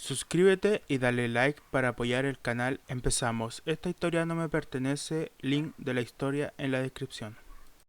Suscríbete y dale like para apoyar el canal. Empezamos. Esta historia no me pertenece. Link de la historia en la descripción.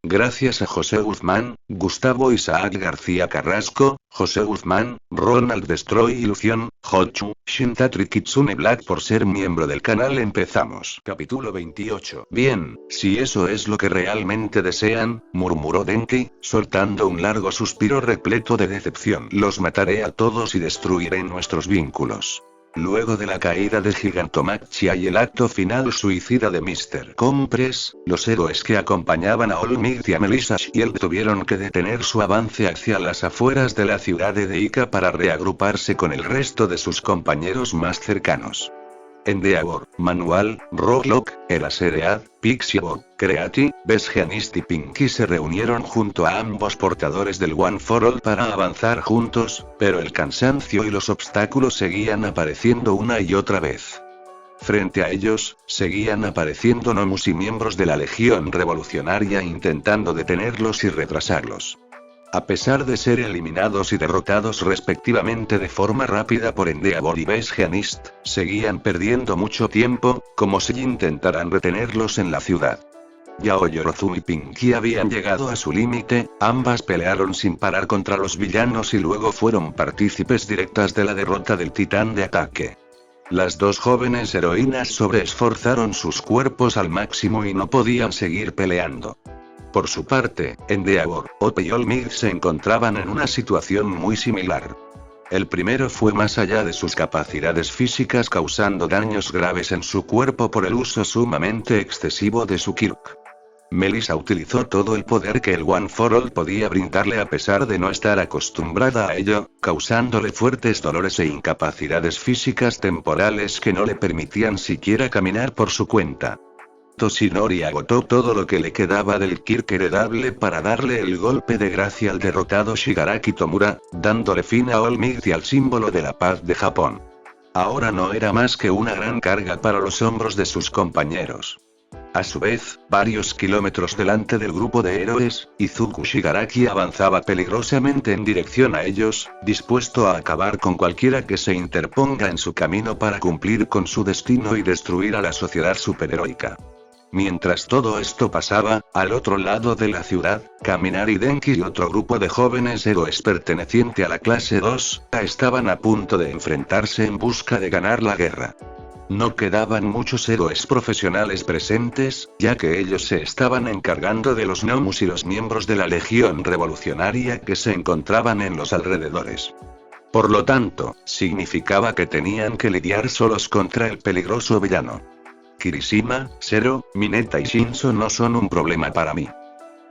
Gracias a José Guzmán, Gustavo Isaac García Carrasco, José Guzmán, Ronald Destroy Ilusión, Hochu, Shintatri Kitsune Black por ser miembro del canal. Empezamos. Capítulo 28. Bien, si eso es lo que realmente desean, murmuró Denki, soltando un largo suspiro repleto de decepción. Los mataré a todos y destruiré nuestros vínculos. Luego de la caída de Gigantomachia y el acto final suicida de Mr. Compress, los héroes que acompañaban a All Might y a Melissa Shield tuvieron que detener su avance hacia las afueras de la ciudad de Deika para reagruparse con el resto de sus compañeros más cercanos. Endeavor, Manual, Rocklock, Eraseread, Pixiebot, Creati, Besgeanist y Pinky se reunieron junto a ambos portadores del One for All para avanzar juntos, pero el cansancio y los obstáculos seguían apareciendo una y otra vez. Frente a ellos, seguían apareciendo Nomus y miembros de la Legión Revolucionaria intentando detenerlos y retrasarlos. A pesar de ser eliminados y derrotados respectivamente de forma rápida por Endeavor y Besgeanist, seguían perdiendo mucho tiempo, como si intentaran retenerlos en la ciudad. Yao Yorozumi y Pinky habían llegado a su límite, ambas pelearon sin parar contra los villanos y luego fueron partícipes directas de la derrota del titán de ataque. Las dos jóvenes heroínas sobreesforzaron sus cuerpos al máximo y no podían seguir peleando. Por su parte, Endeavor, Ope y All Might se encontraban en una situación muy similar. El primero fue más allá de sus capacidades físicas, causando daños graves en su cuerpo por el uso sumamente excesivo de su Kirk. Melissa utilizó todo el poder que el One for All podía brindarle a pesar de no estar acostumbrada a ello, causándole fuertes dolores e incapacidades físicas temporales que no le permitían siquiera caminar por su cuenta. Toshinori agotó todo lo que le quedaba del Kirk heredable para darle el golpe de gracia al derrotado Shigaraki Tomura, dándole fin a All Might y al símbolo de la paz de Japón. Ahora no era más que una gran carga para los hombros de sus compañeros. A su vez, varios kilómetros delante del grupo de héroes, Izuku Shigaraki avanzaba peligrosamente en dirección a ellos, dispuesto a acabar con cualquiera que se interponga en su camino para cumplir con su destino y destruir a la sociedad superheroica. Mientras todo esto pasaba, al otro lado de la ciudad, Kaminari Denki y otro grupo de jóvenes héroes perteneciente a la clase 2, estaban a punto de enfrentarse en busca de ganar la guerra. No quedaban muchos héroes profesionales presentes, ya que ellos se estaban encargando de los Nomus y los miembros de la Legión Revolucionaria que se encontraban en los alrededores. Por lo tanto, significaba que tenían que lidiar solos contra el peligroso villano. Kirishima, Zero, Mineta y Shinso no son un problema para mí.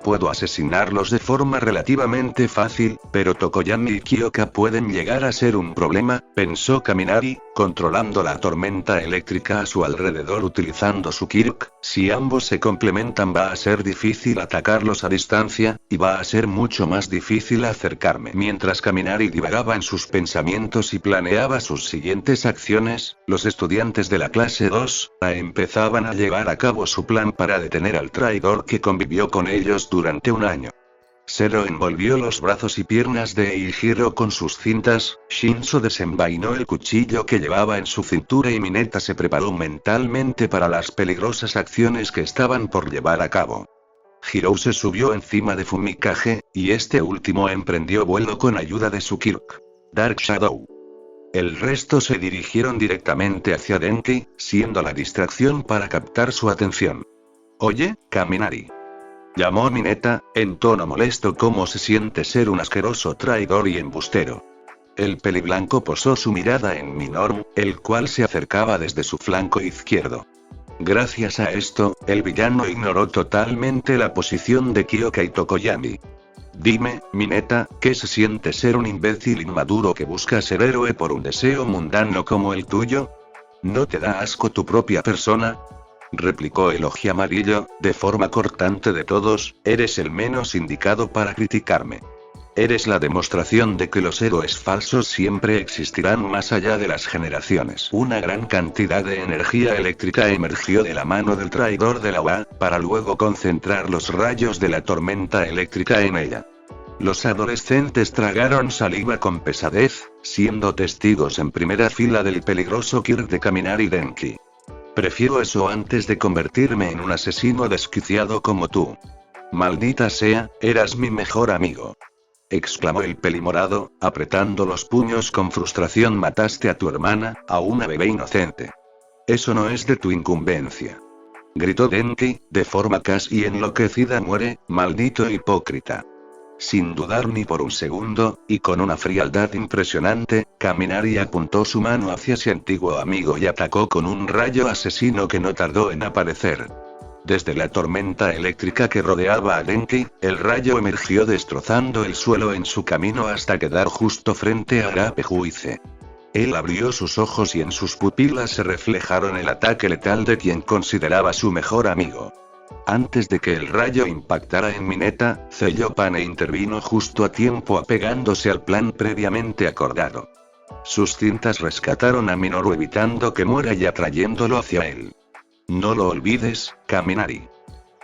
Puedo asesinarlos de forma relativamente fácil, pero Tokoyami y Kyoka pueden llegar a ser un problema, pensó Kaminari, controlando la tormenta eléctrica a su alrededor utilizando su Kirk. Si ambos se complementan va a ser difícil atacarlos a distancia, y va a ser mucho más difícil acercarme. Mientras Kaminari divagaba en sus pensamientos y planeaba sus siguientes acciones, los estudiantes de la clase 2 empezaban a llevar a cabo su plan para detener al traidor que convivió con ellos durante un año. Zero envolvió los brazos y piernas de Eijiro con sus cintas, Shinso desenvainó el cuchillo que llevaba en su cintura y Mineta se preparó mentalmente para las peligrosas acciones que estaban por llevar a cabo. Hirou se subió encima de Fumikage, y este último emprendió vuelo con ayuda de su Kirk. Dark Shadow. El resto se dirigieron directamente hacia Denki, siendo la distracción para captar su atención. «Oye, Kaminari», llamó Mineta, en tono molesto. «¿Cómo se siente ser un asqueroso traidor y embustero?» El peliblanco posó su mirada en Minoru, el cual se acercaba desde su flanco izquierdo. Gracias a esto, el villano ignoró totalmente la posición de Kyoka y Tokoyami. «Dime, Mineta, ¿qué se siente ser un imbécil inmaduro que busca ser héroe por un deseo mundano como el tuyo? ¿No te da asco tu propia persona?», replicó el oji amarillo, de forma cortante. «De todos, eres el menos indicado para criticarme. Eres la demostración de que los héroes falsos siempre existirán más allá de las generaciones». Una gran cantidad de energía eléctrica emergió de la mano del traidor de la UA, para luego concentrar los rayos de la tormenta eléctrica en ella. Los adolescentes tragaron saliva con pesadez, siendo testigos en primera fila del peligroso Kirk de Kaminari Denki. Prefiero eso antes de convertirme en un asesino desquiciado como tú. Maldita sea, eras mi mejor amigo. Exclamó el pelimorado, apretando los puños con frustración. Mataste a tu hermana, a una bebé inocente. Eso no es de tu incumbencia. Gritó Denki, de forma casi enloquecida. Muere, maldito hipócrita. Sin dudar ni por un segundo, y con una frialdad impresionante, Kaminari apuntó su mano hacia su antiguo amigo y atacó con un rayo asesino que no tardó en aparecer. Desde la tormenta eléctrica que rodeaba a Denki, el rayo emergió destrozando el suelo en su camino hasta quedar justo frente a Arapejuice. Él abrió sus ojos y en sus pupilas se reflejaron el ataque letal de quien consideraba su mejor amigo. Antes de que el rayo impactara en Mineta, Zellopane intervino justo a tiempo apegándose al plan previamente acordado. Sus cintas rescataron a Minoru evitando que muera y atrayéndolo hacia él. No lo olvides, Kaminari.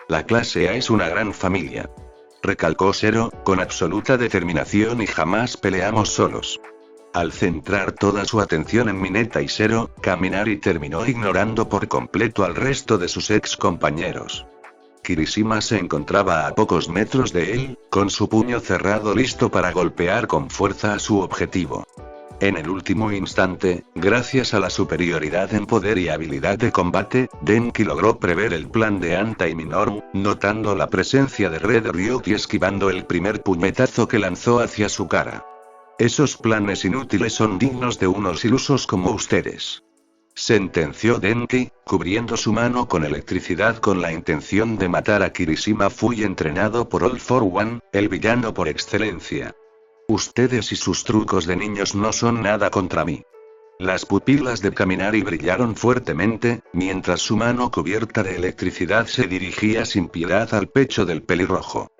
La clase A es una gran familia. Recalcó Zero, con absoluta determinación, y jamás peleamos solos. Al centrar toda su atención en Mineta y Zero, Kaminari terminó ignorando por completo al resto de sus ex compañeros. Kirishima se encontraba a pocos metros de él, con su puño cerrado listo para golpear con fuerza a su objetivo. En el último instante, gracias a la superioridad en poder y habilidad de combate, Denki logró prever el plan de Anta y Minoru, notando la presencia de Red Ryuk y esquivando el primer puñetazo que lanzó hacia su cara. Esos planes inútiles son dignos de unos ilusos como ustedes. Sentenció Denki, cubriendo su mano con electricidad con la intención de matar a Kirishima. Fui entrenado por All for One, el villano por excelencia. Ustedes y sus trucos de niños no son nada contra mí. Las pupilas de Kaminari brillaron fuertemente, mientras su mano cubierta de electricidad se dirigía sin piedad al pecho del pelirrojo.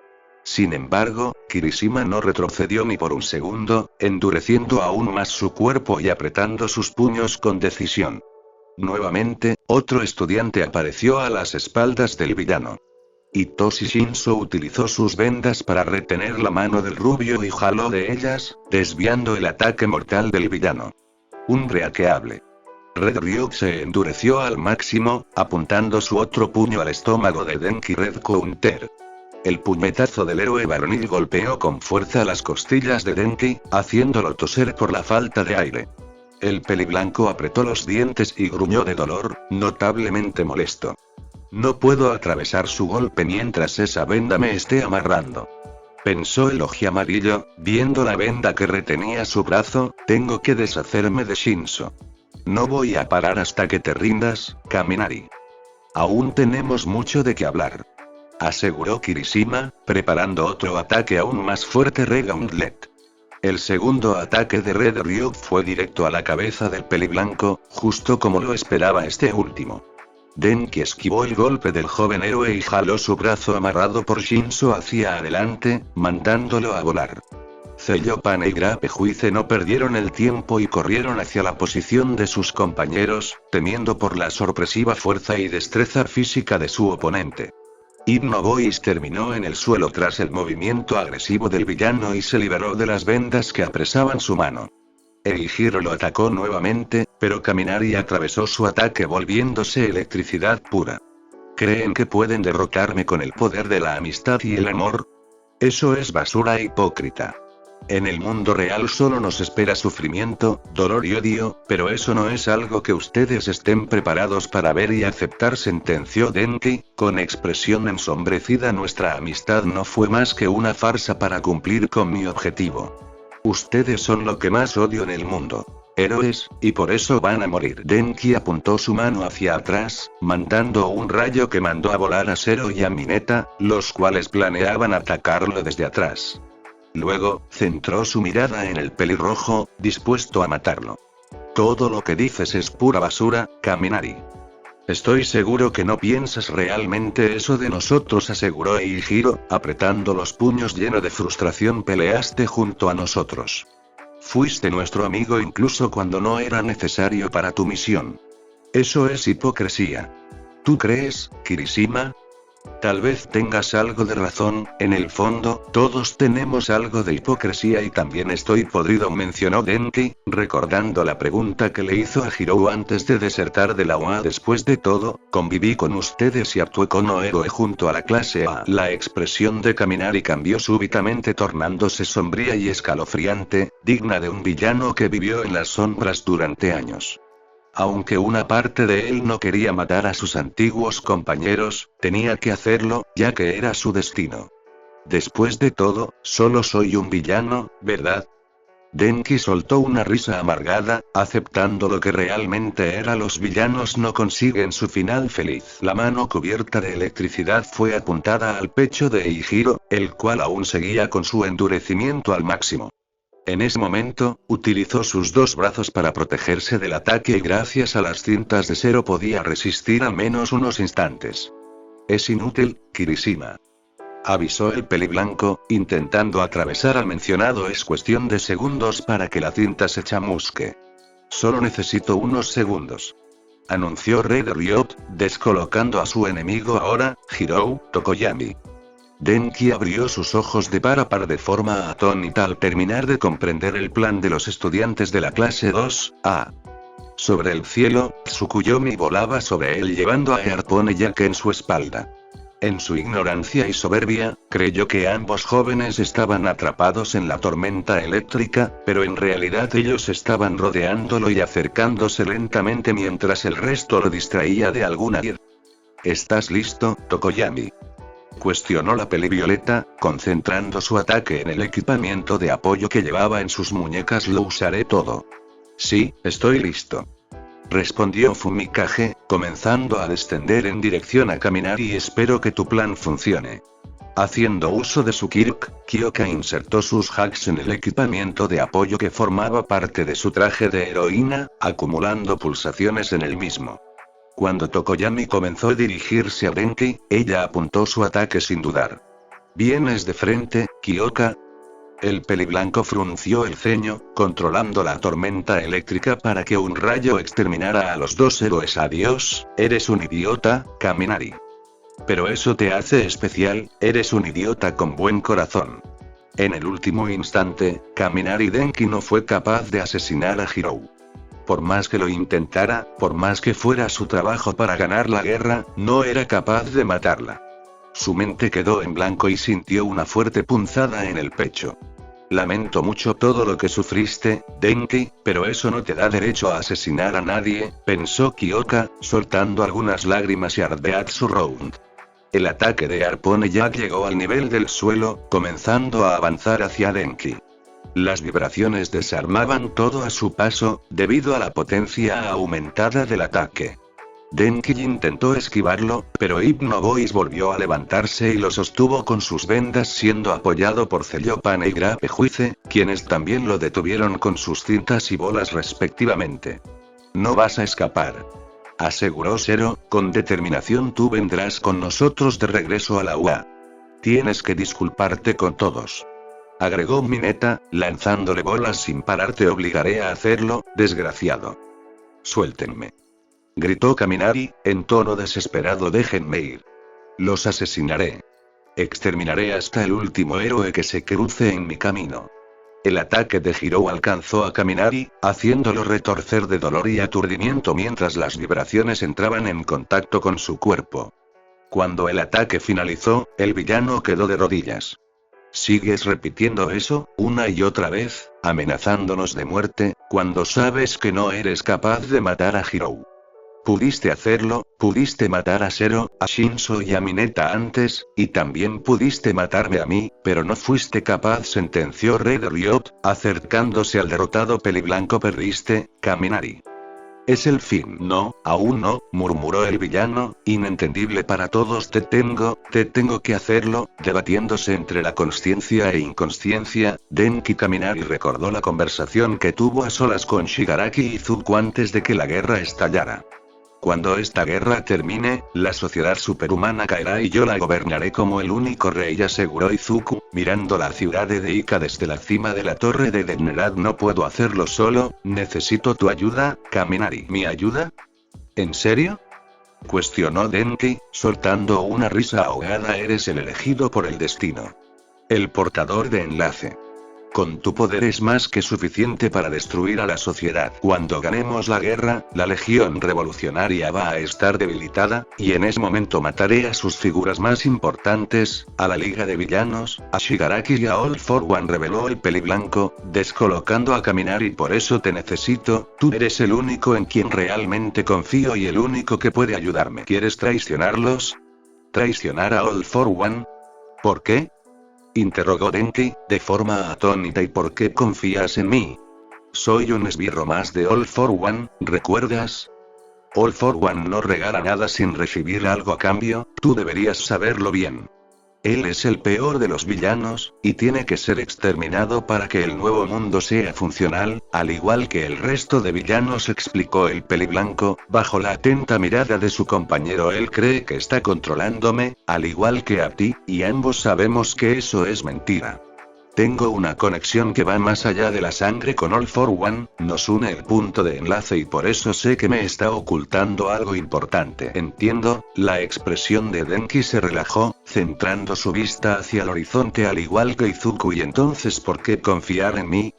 Sin embargo, Kirishima no retrocedió ni por un segundo, endureciendo aún más su cuerpo y apretando sus puños con decisión. Nuevamente, otro estudiante apareció a las espaldas del villano. Hitoshi Shinso utilizó sus vendas para retener la mano del rubio y jaló de ellas, desviando el ataque mortal del villano. Un reaqueable. Red Ryuk se endureció al máximo, apuntando su otro puño al estómago de Denki. Red Counter. El puñetazo del héroe varonil golpeó con fuerza las costillas de Denki, haciéndolo toser por la falta de aire. El peliblanco apretó los dientes y gruñó de dolor, notablemente molesto. No puedo atravesar su golpe mientras esa venda me esté amarrando. Pensó el ojiamarillo, viendo la venda que retenía su brazo. Tengo que deshacerme de Shinso. No voy a parar hasta que te rindas, Kaminari. Aún tenemos mucho de qué hablar. Aseguró Kirishima, preparando otro ataque aún más fuerte. Regauntlet. El segundo ataque de Red Ryuk fue directo a la cabeza del peliblanco, justo como lo esperaba este último. Denki esquivó el golpe del joven héroe y jaló su brazo amarrado por Shinso hacia adelante, mandándolo a volar. Zellopane y Grapejuice no perdieron el tiempo y corrieron hacia la posición de sus compañeros, temiendo por la sorpresiva fuerza y destreza física de su oponente. Hypnovoice terminó en el suelo tras el movimiento agresivo del villano y se liberó de las vendas que apresaban su mano. Eijiro lo atacó nuevamente, pero Kaminari atravesó su ataque volviéndose electricidad pura. ¿Creen que pueden derrotarme con el poder de la amistad y el amor? Eso es basura hipócrita. En el mundo real solo nos espera sufrimiento, dolor y odio, pero eso no es algo que ustedes estén preparados para ver y aceptar, sentenció Denki, con expresión ensombrecida. Nuestra amistad no fue más que una farsa para cumplir con mi objetivo. Ustedes son lo que más odio en el mundo. Héroes, y por eso van a morir. Denki apuntó su mano hacia atrás, mandando un rayo que mandó a volar a Zero y a Mineta, los cuales planeaban atacarlo desde atrás. Luego, centró su mirada en el pelirrojo, dispuesto a matarlo. Todo lo que dices es pura basura, Kaminari. Estoy seguro que no piensas realmente eso de nosotros, aseguró Eijiro, apretando los puños lleno de frustración. Peleaste junto a nosotros. Fuiste nuestro amigo incluso cuando no era necesario para tu misión. Eso es hipocresía. ¿Tú crees, Kirishima? Tal vez tengas algo de razón, en el fondo, todos tenemos algo de hipocresía y también estoy podrido, mencionó Denki, recordando la pregunta que le hizo a Hirou antes de desertar de la UA. Después de todo, conviví con ustedes y actué como héroe junto a la clase A. La expresión de Kaminari cambió súbitamente tornándose sombría y escalofriante, digna de un villano que vivió en las sombras durante años. Aunque una parte de él no quería matar a sus antiguos compañeros, tenía que hacerlo, ya que era su destino. Después de todo, solo soy un villano, ¿verdad? Denki soltó una risa amargada, aceptando lo que realmente era: los villanos no consiguen su final feliz. La mano cubierta de electricidad fue apuntada al pecho de Eijiro, el cual aún seguía con su endurecimiento al máximo. En ese momento, utilizó sus dos brazos para protegerse del ataque y gracias a las cintas de Zero podía resistir al menos unos instantes. Es inútil, Kirishima, avisó el peliblanco, intentando atravesar al mencionado. Es cuestión de segundos para que la cinta se chamusque. Solo necesito unos segundos, anunció Red Ryot, descolocando a su enemigo ahora, Hirou Tokoyami. Denki abrió sus ojos de par a par de forma atónita al terminar de comprender el plan de los estudiantes de la clase 2A. Sobre el cielo, Tsukuyomi volaba sobre él llevando a Earpone Jack en su espalda. En su ignorancia y soberbia, creyó que ambos jóvenes estaban atrapados en la tormenta eléctrica, pero en realidad ellos estaban rodeándolo y acercándose lentamente mientras el resto lo distraía de alguna ira. ¿Estás listo, Tokoyami?, cuestionó la pelivioleta, concentrando su ataque en el equipamiento de apoyo que llevaba en sus muñecas. Lo usaré todo. Sí, estoy listo, respondió Fumikage, comenzando a descender en dirección a Kaminari. Espero que tu plan funcione. Haciendo uso de su Kirk, Kyoka insertó sus hacks en el equipamiento de apoyo que formaba parte de su traje de heroína, acumulando pulsaciones en el mismo. Cuando Tokoyami comenzó a dirigirse a Denki, ella apuntó su ataque sin dudar. ¿Vienes de frente, Kyoka? El peliblanco frunció el ceño, controlando la tormenta eléctrica para que un rayo exterminara a los dos héroes. Adiós, eres un idiota, Kaminari. Pero eso te hace especial, eres un idiota con buen corazón. En el último instante, Kaminari Denki no fue capaz de asesinar a Hirou. Por más que lo intentara, por más que fuera su trabajo para ganar la guerra, no era capaz de matarla. Su mente quedó en blanco y sintió una fuerte punzada en el pecho. Lamento mucho todo lo que sufriste, Denki, pero eso no te da derecho a asesinar a nadie, pensó Kyoka, soltando algunas lágrimas y Ardeatsu Round. El ataque de Harpone Jack llegó al nivel del suelo, comenzando a avanzar hacia Denki. Las vibraciones desarmaban todo a su paso, debido a la potencia aumentada del ataque. Denki intentó esquivarlo, pero Hypno Voice volvió a levantarse y lo sostuvo con sus vendas, siendo apoyado por Cellopane y Grape Juice, quienes también lo detuvieron con sus cintas y bolas respectivamente. No vas a escapar, aseguró Zero, con determinación. Tú vendrás con nosotros de regreso a la UA. Tienes que disculparte con todos, agregó Mineta, lanzándole bolas sin parar. Te obligaré a hacerlo, desgraciado. Suéltenme, gritó Kaminari, en tono desesperado. Déjenme ir. Los asesinaré. Exterminaré hasta el último héroe que se cruce en mi camino. El ataque de Hirou alcanzó a Kaminari, haciéndolo retorcer de dolor y aturdimiento mientras las vibraciones entraban en contacto con su cuerpo. Cuando el ataque finalizó, el villano quedó de rodillas. Sigues repitiendo eso, una y otra vez, amenazándonos de muerte, cuando sabes que no eres capaz de matar a Hirou. Pudiste hacerlo, pudiste matar a Zero, a Shinso y a Mineta antes, y también pudiste matarme a mí, pero no fuiste capaz, sentenció Red Ryot, acercándose al derrotado peliblanco. Perdiste, Kaminari. Es el fin. No, aún no, murmuró el villano, inentendible para todos. Te tengo que hacerlo, debatiéndose entre la consciencia e inconsciencia. Denki Kaminari recordó la conversación que tuvo a solas con Shigaraki Izuku antes de que la guerra estallara. Cuando esta guerra termine, la sociedad superhumana caerá y yo la gobernaré como el único rey, aseguró Izuku, mirando la ciudad de Deika desde la cima de la torre de Dennerad. No puedo hacerlo solo, necesito tu ayuda, Kaminari. ¿Mi ayuda? ¿En serio? Cuestionó Denki, soltando una risa ahogada. Eres el elegido por el destino. El portador de enlace. Con tu poder es más que suficiente para destruir a la sociedad. Cuando ganemos la guerra, la Legión Revolucionaria va a estar debilitada, y en ese momento mataré a sus figuras más importantes, a la Liga de Villanos, a Shigaraki y a All for One, reveló el peliblanco, descolocando a Kaminari. Por eso te necesito, tú eres el único en quien realmente confío y el único que puede ayudarme. ¿Quieres traicionarlos? ¿Traicionar a All for One? ¿Por qué?, interrogó Denki, de forma atónita. ¿Y por qué confías en mí? Soy un esbirro más de All for One, ¿recuerdas? All for One no regala nada sin recibir algo a cambio, tú deberías saberlo bien. Él es el peor de los villanos, y tiene que ser exterminado para que el nuevo mundo sea funcional, al igual que el resto de villanos, explicó el peliblanco, bajo la atenta mirada de su compañero. Él cree que está controlándome, al igual que a ti, y ambos sabemos que eso es mentira. Tengo una conexión que va más allá de la sangre con All for One, nos une el punto de enlace y por eso sé que me está ocultando algo importante. Entiendo, la expresión de Denki se relajó, centrando su vista hacia el horizonte al igual que Izuku. ¿Y entonces por qué confiar en mí?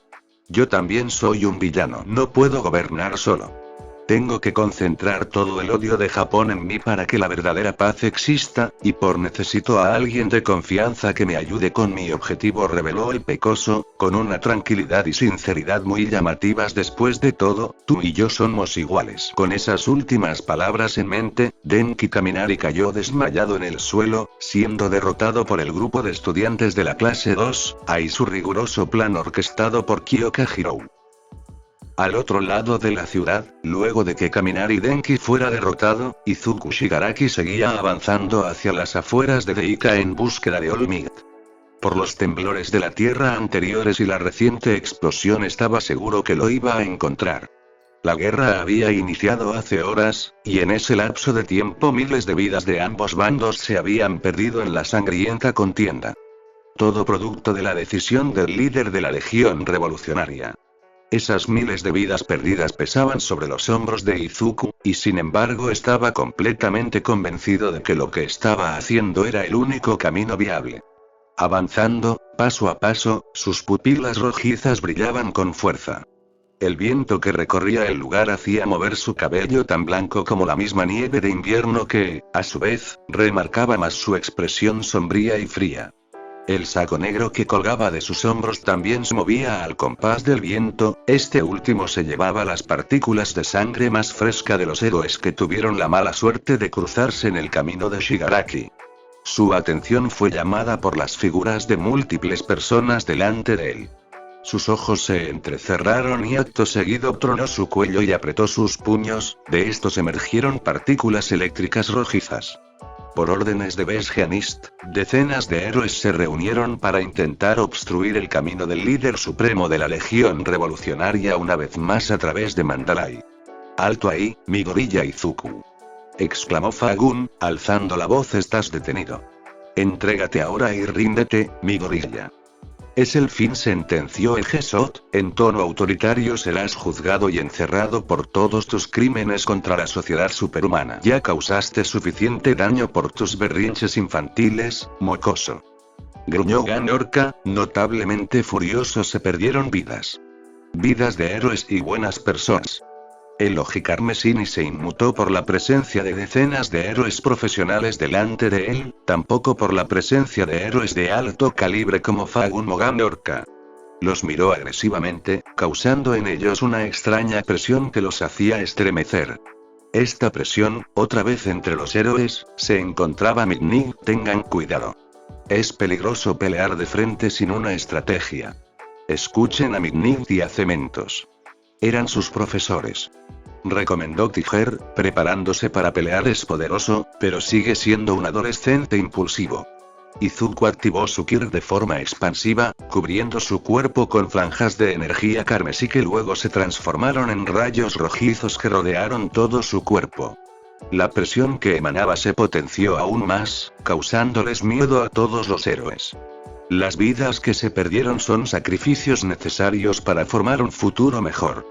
Yo también soy un villano, no puedo gobernar solo. Tengo que concentrar todo el odio de Japón en mí para que la verdadera paz exista, y necesito a alguien de confianza que me ayude con mi objetivo, reveló el pecoso, con una tranquilidad y sinceridad muy llamativas. Después de todo, tú y yo somos iguales. Con esas últimas palabras en mente, Denki Kaminari cayó desmayado en el suelo, siendo derrotado por el grupo de estudiantes de la clase 2, y su riguroso plan orquestado por Kyoka Hirou. Al otro lado de la ciudad, luego de que Kaminari Denki fuera derrotado, Izuku Shigaraki seguía avanzando hacia las afueras de Deika en búsqueda de All Might. Por los temblores de la tierra anteriores y la reciente explosión estaba seguro que lo iba a encontrar. La guerra había iniciado hace horas, y en ese lapso de tiempo miles de vidas de ambos bandos se habían perdido en la sangrienta contienda. Todo producto de la decisión del líder de la Legión Revolucionaria. Esas miles de vidas perdidas pesaban sobre los hombros de Izuku, y sin embargo estaba completamente convencido de que lo que estaba haciendo era el único camino viable. Avanzando, paso a paso, sus pupilas rojizas brillaban con fuerza. El viento que recorría el lugar hacía mover su cabello tan blanco como la misma nieve de invierno que, a su vez, remarcaba más su expresión sombría y fría. El saco negro que colgaba de sus hombros también se movía al compás del viento, este último se llevaba las partículas de sangre más fresca de los héroes que tuvieron la mala suerte de cruzarse en el camino de Shigaraki. Su atención fue llamada por las figuras de múltiples personas delante de él. Sus ojos se entrecerraron y acto seguido tronó su cuello y apretó sus puños, de estos emergieron partículas eléctricas rojizas. Por órdenes de Besgianist, decenas de héroes se reunieron para intentar obstruir el camino del líder supremo de la Legión Revolucionaria una vez más a través de Mandalay. «¡Alto ahí, mi gorilla Izuku!», exclamó Fagun, alzando la voz. «Estás detenido. Entrégate ahora y ríndete, mi gorilla». «Es el fin», sentenció el Gesot, en tono autoritario. «Serás juzgado y encerrado por todos tus crímenes contra la sociedad superhumana. Ya causaste suficiente daño por tus berrinches infantiles, mocoso». Gruñó Ganorka, notablemente furioso. Se perdieron vidas. Vidas de héroes y buenas personas. El oji carmesí se inmutó por la presencia de decenas de héroes profesionales delante de él, tampoco por la presencia de héroes de alto calibre como Fagun o Ganorka. Los miró agresivamente, causando en ellos una extraña presión que los hacía estremecer. Esta presión, otra vez entre los héroes, se encontraba Midnight. «Tengan cuidado. Es peligroso pelear de frente sin una estrategia. Escuchen a Midnight y a Cementos. Eran sus profesores», recomendó Tiger, preparándose para pelear. «Es poderoso, pero sigue siendo un adolescente impulsivo». Izuku activó su Kir de forma expansiva, cubriendo su cuerpo con franjas de energía carmesí que luego se transformaron en rayos rojizos que rodearon todo su cuerpo. La presión que emanaba se potenció aún más, causándoles miedo a todos los héroes. Las vidas que se perdieron son sacrificios necesarios para formar un futuro mejor.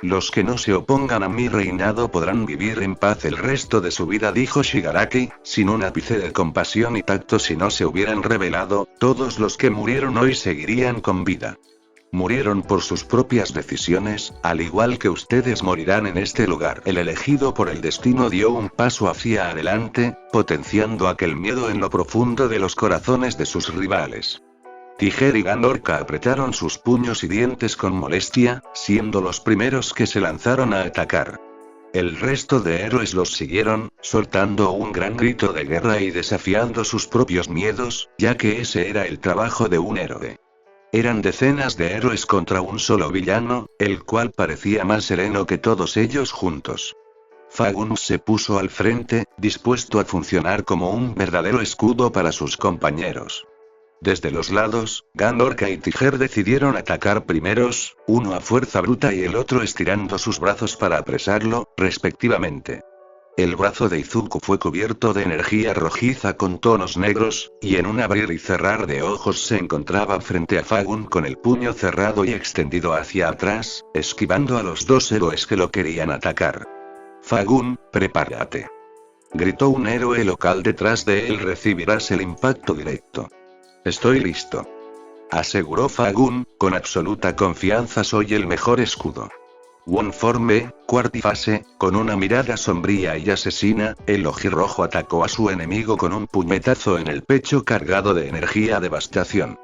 Los que no se opongan a mi reinado podrán vivir en paz el resto de su vida, dijo Shigaraki, sin un ápice de compasión y tacto. Si no se hubieran rebelado, todos los que murieron hoy seguirían con vida. Murieron por sus propias decisiones, al igual que ustedes morirán en este lugar. El elegido por el destino dio un paso hacia adelante, potenciando aquel miedo en lo profundo de los corazones de sus rivales. Tiger y Gandorka apretaron sus puños y dientes con molestia, siendo los primeros que se lanzaron a atacar. El resto de héroes los siguieron, soltando un gran grito de guerra y desafiando sus propios miedos, ya que ese era el trabajo de un héroe. Eran decenas de héroes contra un solo villano, el cual parecía más sereno que todos ellos juntos. Fagun se puso al frente, dispuesto a funcionar como un verdadero escudo para sus compañeros. Desde los lados, Gandorka y Tiger decidieron atacar primeros, uno a fuerza bruta y el otro estirando sus brazos para apresarlo, respectivamente. El brazo de Izuku fue cubierto de energía rojiza con tonos negros, y en un abrir y cerrar de ojos se encontraba frente a Fagun con el puño cerrado y extendido hacia atrás, esquivando a los dos héroes que lo querían atacar. Fagun, prepárate. Gritó un héroe local detrás de él. Recibirás el impacto directo. Estoy listo. Aseguró Fagun, con absoluta confianza. Soy el mejor escudo. Wonforme, cuartifase, con una mirada sombría y asesina, el ojirrojo atacó a su enemigo con un puñetazo en el pecho cargado de energía devastación.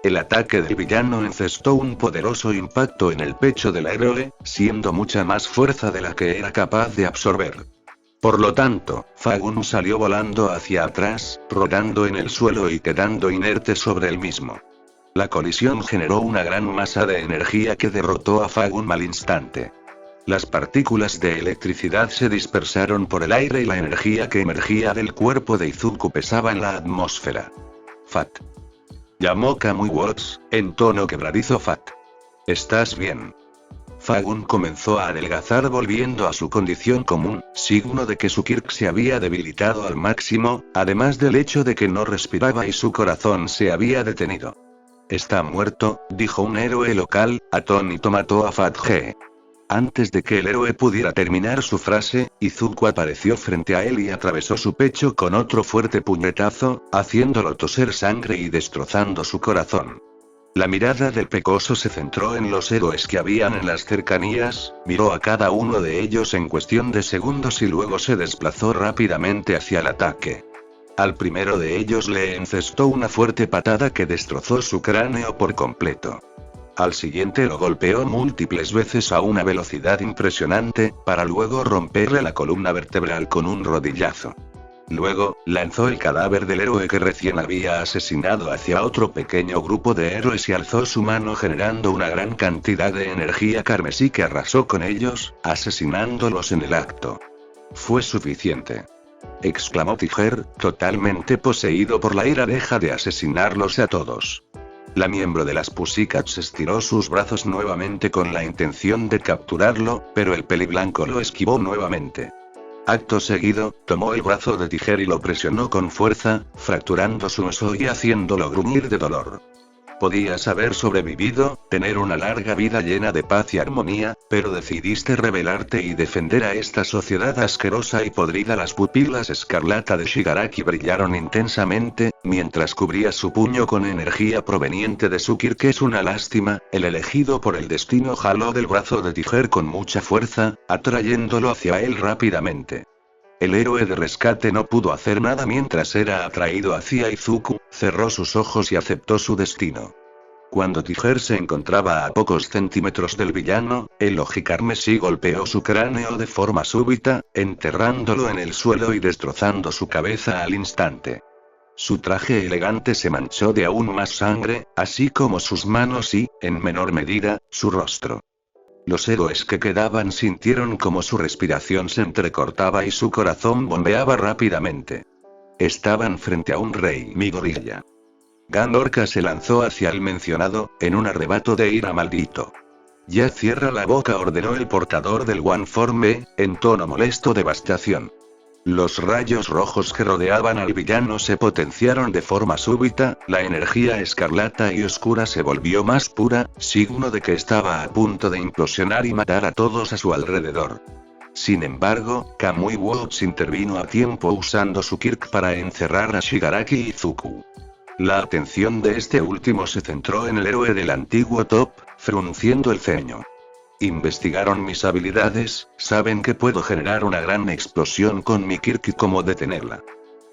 El ataque del villano encestó un poderoso impacto en el pecho del héroe, siendo mucha más fuerza de la que era capaz de absorber. Por lo tanto, Fagun salió volando hacia atrás, rodando en el suelo y quedando inerte sobre el mismo. La colisión generó una gran masa de energía que derrotó a Fagun al instante. Las partículas de electricidad se dispersaron por el aire y la energía que emergía del cuerpo de Izuku pesaba en la atmósfera. Fat. Llamó Kamui Watts, en tono quebradizo. Fat. ¿Estás bien? Fagun comenzó a adelgazar volviendo a su condición común, signo de que su Kirk se había debilitado al máximo, además del hecho de que no respiraba y su corazón se había detenido. Está muerto, dijo un héroe local, atónito. Mató a Fat G. Antes de que el héroe pudiera terminar su frase, Izuku apareció frente a él y atravesó su pecho con otro fuerte puñetazo, haciéndolo toser sangre y destrozando su corazón. La mirada del pecoso se centró en los héroes que habían en las cercanías, miró a cada uno de ellos en cuestión de segundos y luego se desplazó rápidamente hacia el ataque. Al primero de ellos le encestó una fuerte patada que destrozó su cráneo por completo. Al siguiente lo golpeó múltiples veces a una velocidad impresionante, para luego romperle la columna vertebral con un rodillazo. Luego, lanzó el cadáver del héroe que recién había asesinado hacia otro pequeño grupo de héroes y alzó su mano generando una gran cantidad de energía carmesí que arrasó con ellos, asesinándolos en el acto. Fue suficiente. Exclamó Tiger, totalmente poseído por la ira. Deja de asesinarlos a todos. La miembro de las Pussycats estiró sus brazos nuevamente con la intención de capturarlo, pero el peliblanco lo esquivó nuevamente. Acto seguido, tomó el brazo de Tiger y lo presionó con fuerza, fracturando su oso y haciéndolo gruñir de dolor. Podías haber sobrevivido, tener una larga vida llena de paz y armonía, pero decidiste rebelarte y defender a esta sociedad asquerosa y podrida. Las pupilas escarlata de Shigaraki brillaron intensamente, mientras cubría su puño con energía proveniente de su Kirk. Es una lástima, el elegido por el destino jaló del brazo de Tiger con mucha fuerza, atrayéndolo hacia él rápidamente. El héroe de rescate no pudo hacer nada mientras era atraído hacia Izuku, cerró sus ojos y aceptó su destino. Cuando Tiger se encontraba a pocos centímetros del villano, el ojicarmesí golpeó su cráneo de forma súbita, enterrándolo en el suelo y destrozando su cabeza al instante. Su traje elegante se manchó de aún más sangre, así como sus manos y, en menor medida, su rostro. Los héroes que quedaban sintieron como su respiración se entrecortaba y su corazón bombeaba rápidamente. Estaban frente a un rey Midoriya. Gandorka se lanzó hacia el mencionado, en un arrebato de ira maldito. Ya cierra la boca, ordenó el portador del One Form, en tono molesto. Devastación. Los rayos rojos que rodeaban al villano se potenciaron de forma súbita, la energía escarlata y oscura se volvió más pura, signo de que estaba a punto de implosionar y matar a todos a su alrededor. Sin embargo, Kamui Works intervino a tiempo usando su Kirk para encerrar a Shigaraki y Izuku. La atención de este último se centró en el héroe del antiguo top, frunciendo el ceño. Investigaron mis habilidades, saben que puedo generar una gran explosión con mi Kirk y cómo detenerla.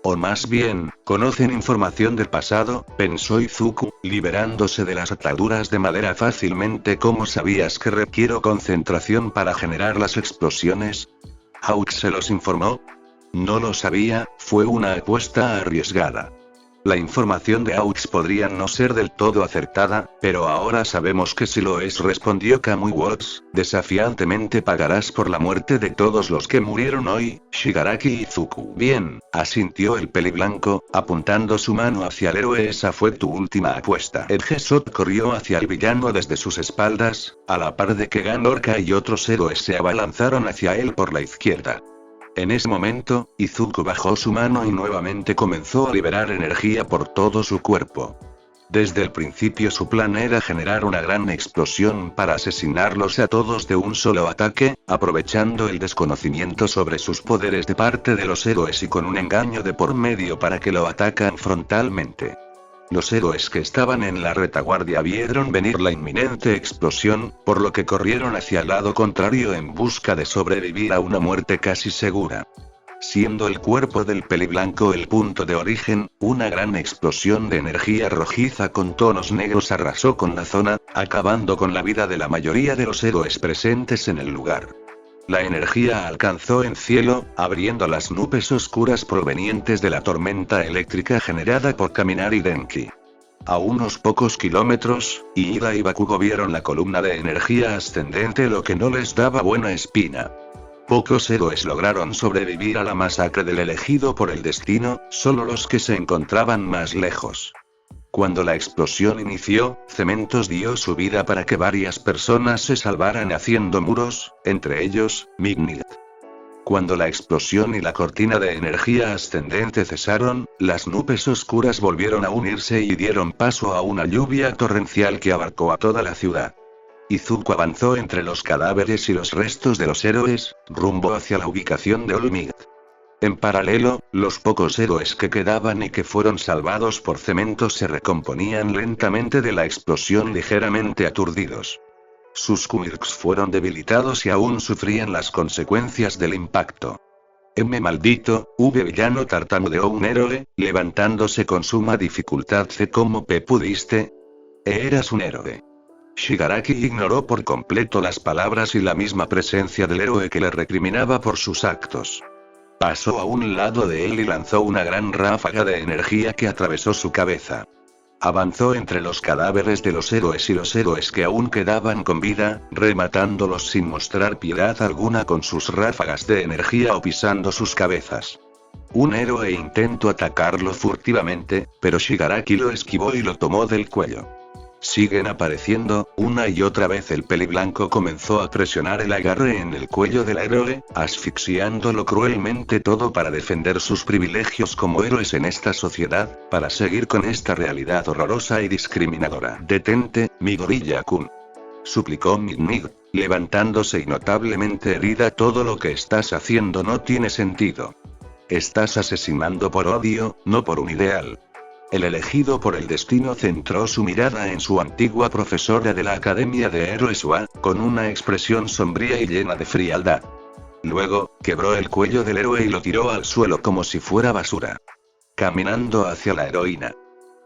O más bien, conocen información del pasado, pensó Izuku, liberándose de las ataduras de madera fácilmente. ¿Cómo sabías que requiero concentración para generar las explosiones? Hawks se los informó. No lo sabía, fue una apuesta arriesgada. La información de Hawks podría no ser del todo acertada, pero ahora sabemos que sí lo es, respondió Kamui Works. Desafiantemente pagarás por la muerte de todos los que murieron hoy, Shigaraki y Izuku. Bien, asintió el peliblanco, apuntando su mano hacia el héroe. Esa fue tu última apuesta. Edgesot corrió hacia el villano desde sus espaldas, a la par de que Ganorka y otros héroes se abalanzaron hacia él por la izquierda. En ese momento, Izuku bajó su mano y nuevamente comenzó a liberar energía por todo su cuerpo. Desde el principio su plan era generar una gran explosión para asesinarlos a todos de un solo ataque, aprovechando el desconocimiento sobre sus poderes de parte de los héroes y con un engaño de por medio para que lo atacan frontalmente. Los héroes que estaban en la retaguardia vieron venir la inminente explosión, por lo que corrieron hacia el lado contrario en busca de sobrevivir a una muerte casi segura. Siendo el cuerpo del peliblanco el punto de origen, una gran explosión de energía rojiza con tonos negros arrasó con la zona, acabando con la vida de la mayoría de los héroes presentes en el lugar. La energía alcanzó en cielo, abriendo las nubes oscuras provenientes de la tormenta eléctrica generada por Kaminari Denki. A unos pocos kilómetros, Iida y Bakugo vieron la columna de energía ascendente, lo que no les daba buena espina. Pocos héroes lograron sobrevivir a la masacre del elegido por el destino, solo los que se encontraban más lejos. Cuando la explosión inició, Cementos dio su vida para que varias personas se salvaran haciendo muros, entre ellos, Mignit. Cuando la explosión y la cortina de energía ascendente cesaron, las nubes oscuras volvieron a unirse y dieron paso a una lluvia torrencial que abarcó a toda la ciudad. Izuku avanzó entre los cadáveres y los restos de los héroes, rumbo hacia la ubicación de Olmigt. En paralelo, los pocos héroes que quedaban y que fueron salvados por Cementos se recomponían lentamente de la explosión, ligeramente aturdidos. Sus quirks fueron debilitados y aún sufrían las consecuencias del impacto. Maldito, villano, tartamudeó un héroe, levantándose con suma dificultad. ¿Cómo pudiste? Eras un héroe. Shigaraki ignoró por completo las palabras y la misma presencia del héroe que le recriminaba por sus actos. Pasó a un lado de él y lanzó una gran ráfaga de energía que atravesó su cabeza. Avanzó entre los cadáveres de los héroes y los héroes que aún quedaban con vida, rematándolos sin mostrar piedad alguna con sus ráfagas de energía o pisando sus cabezas. Un héroe intentó atacarlo furtivamente, pero Shigaraki lo esquivó y lo tomó del cuello. Siguen apareciendo, una y otra vez el peliblanco comenzó a presionar el agarre en el cuello del héroe, asfixiándolo cruelmente, todo para defender sus privilegios como héroes en esta sociedad, para seguir con esta realidad horrorosa y discriminadora. Detente, Midoriya-kun, suplicó Mignit, levantándose y notablemente herida. Todo lo que estás haciendo no tiene sentido. Estás asesinando por odio, no por un ideal. El elegido por el destino centró su mirada en su antigua profesora de la Academia de Héroes UA, con una expresión sombría y llena de frialdad. Luego, quebró el cuello del héroe y lo tiró al suelo como si fuera basura. Caminando hacia la heroína.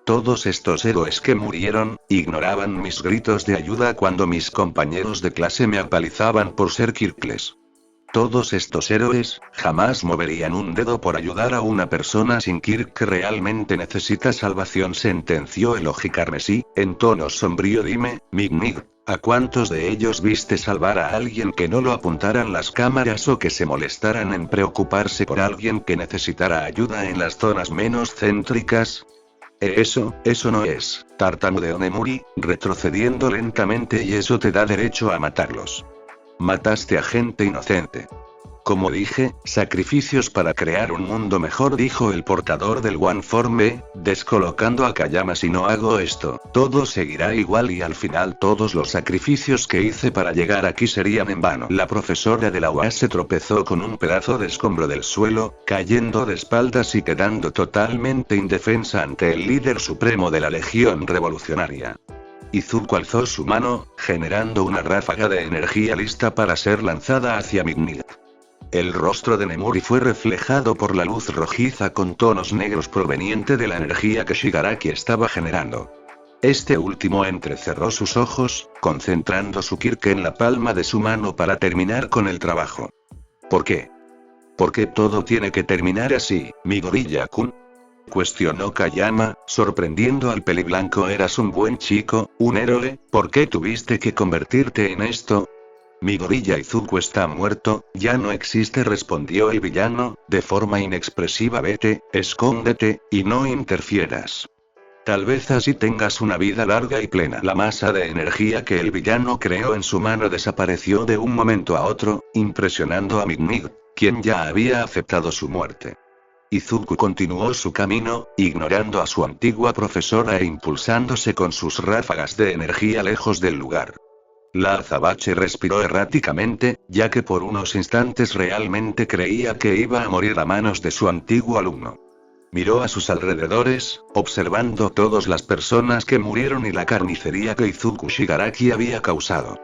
Todos estos héroes que murieron, ignoraban mis gritos de ayuda cuando mis compañeros de clase me apalizaban por ser Kirkles. Todos estos héroes, jamás moverían un dedo por ayudar a una persona sin Kirk que realmente necesita salvación, sentenció el oji carmesí, en tono sombrío. Dime, Mignit, ¿a cuántos de ellos viste salvar a alguien que no lo apuntaran las cámaras o que se molestaran en preocuparse por alguien que necesitara ayuda en las zonas menos céntricas? Eso no es, tartamudeó Nemuri, retrocediendo lentamente, y eso te da derecho a matarlos. Mataste a gente inocente. Como dije, sacrificios para crear un mundo mejor, dijo el portador del One-Form, descolocando a Kayama. Si no hago esto, todo seguirá igual y al final todos los sacrificios que hice para llegar aquí serían en vano. La profesora de la UAS se tropezó con un pedazo de escombro del suelo, cayendo de espaldas y quedando totalmente indefensa ante el líder supremo de la Legión Revolucionaria. Izuku alzó su mano, generando una ráfaga de energía lista para ser lanzada hacia Midnight. El rostro de Nemuri fue reflejado por la luz rojiza con tonos negros proveniente de la energía que Shigaraki estaba generando. Este último entrecerró sus ojos, concentrando su kirke en la palma de su mano para terminar con el trabajo. ¿Por qué? ¿Por qué todo tiene que terminar así, Midoriya-kun? Cuestionó Kayama, sorprendiendo al peliblanco. Eras un buen chico, un héroe, ¿por qué tuviste que convertirte en esto? Midoriya Izuku está muerto, ya no existe, respondió el villano, de forma inexpresiva. Vete, escóndete, y no interfieras. Tal vez así tengas una vida larga y plena. La masa de energía que el villano creó en su mano desapareció de un momento a otro, impresionando a Midnight, quien ya había aceptado su muerte. Izuku continuó su camino, ignorando a su antigua profesora e impulsándose con sus ráfagas de energía lejos del lugar. La azabache respiró erráticamente, ya que por unos instantes realmente creía que iba a morir a manos de su antiguo alumno. Miró a sus alrededores, observando todas las personas que murieron y la carnicería que Izuku Shigaraki había causado.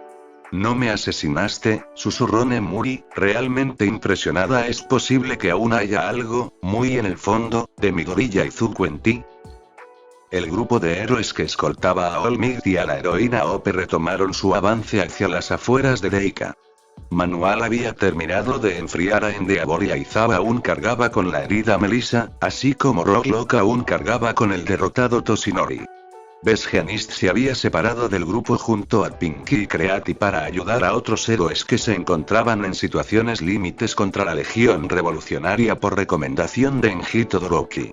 «¿No me asesinaste?», susurró Nemuri, realmente impresionada. «¿Es posible que aún haya algo, muy en el fondo, de Midoriya Izuku en ti?». El grupo de héroes que escoltaba a All Might y a la heroína Ope retomaron su avance hacia las afueras de Deika. Manual había terminado de enfriar a Endeavor y Aizawa aún cargaba con la herida Melissa, así como Rocklock aún cargaba con el derrotado Toshinori. Besgeanist se había separado del grupo junto a Pinky y Creati para ayudar a otros héroes que se encontraban en situaciones límites contra la Legión Revolucionaria por recomendación de Enji Todoroki.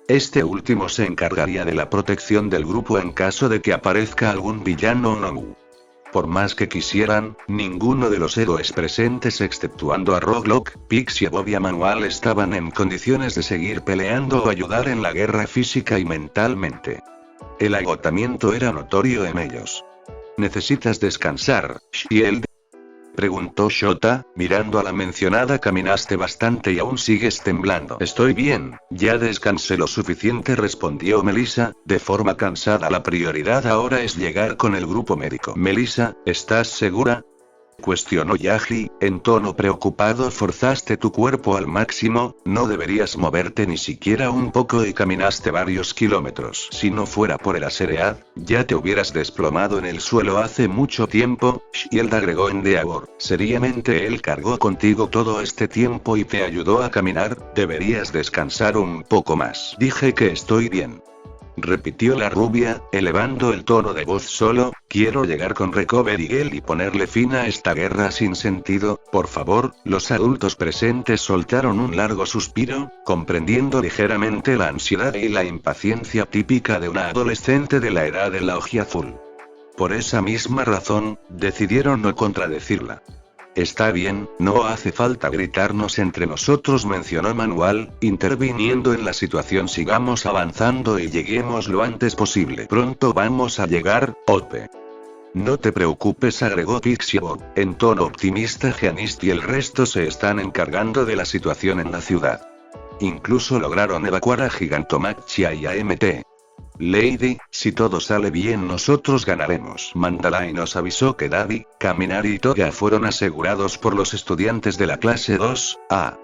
Este último se encargaría de la protección del grupo en caso de que aparezca algún villano o no. Por más que quisieran, ninguno de los héroes presentes exceptuando a Rocklock, Pixie, Bob y Manual estaban en condiciones de seguir peleando o ayudar en la guerra física y mentalmente. El agotamiento era notorio en ellos. ¿Necesitas descansar, Shield?, preguntó Shota, mirando a la mencionada. Caminaste bastante y aún sigues temblando. Estoy bien, ya descansé lo suficiente, respondió Melissa, de forma cansada. La prioridad ahora es llegar con el grupo médico. Melissa, ¿estás segura?, cuestionó Yaji, en tono preocupado. Forzaste tu cuerpo al máximo, no deberías moverte ni siquiera un poco y caminaste varios kilómetros. Si no fuera por el Aseread, ya te hubieras desplomado en el suelo hace mucho tiempo, Shield agregó Endeavor. Seriamente, él cargó contigo todo este tiempo y te ayudó a caminar, deberías descansar un poco más. Dije que estoy bien, repitió la rubia, elevando el tono de voz. Solo quiero llegar con Recovery Girl y ponerle fin a esta guerra sin sentido, por favor. Los adultos presentes soltaron un largo suspiro, comprendiendo ligeramente la ansiedad y la impaciencia típica de una adolescente de la edad de la Ojiazul. Por esa misma razón, decidieron no contradecirla. Está bien, no hace falta gritarnos entre nosotros, mencionó Manual, interviniendo en la situación. Sigamos avanzando y lleguemos lo antes posible. Pronto vamos a llegar, Ope. No te preocupes, agregó Pixie Bob, en tono optimista. Gianist y el resto se están encargando de la situación en la ciudad. Incluso lograron evacuar a Gigantomachia y a MT. Lady, si todo sale bien nosotros ganaremos. Mandalay nos avisó que Daddy, Kaminari y Toga fueron asegurados por los estudiantes de la clase 2A.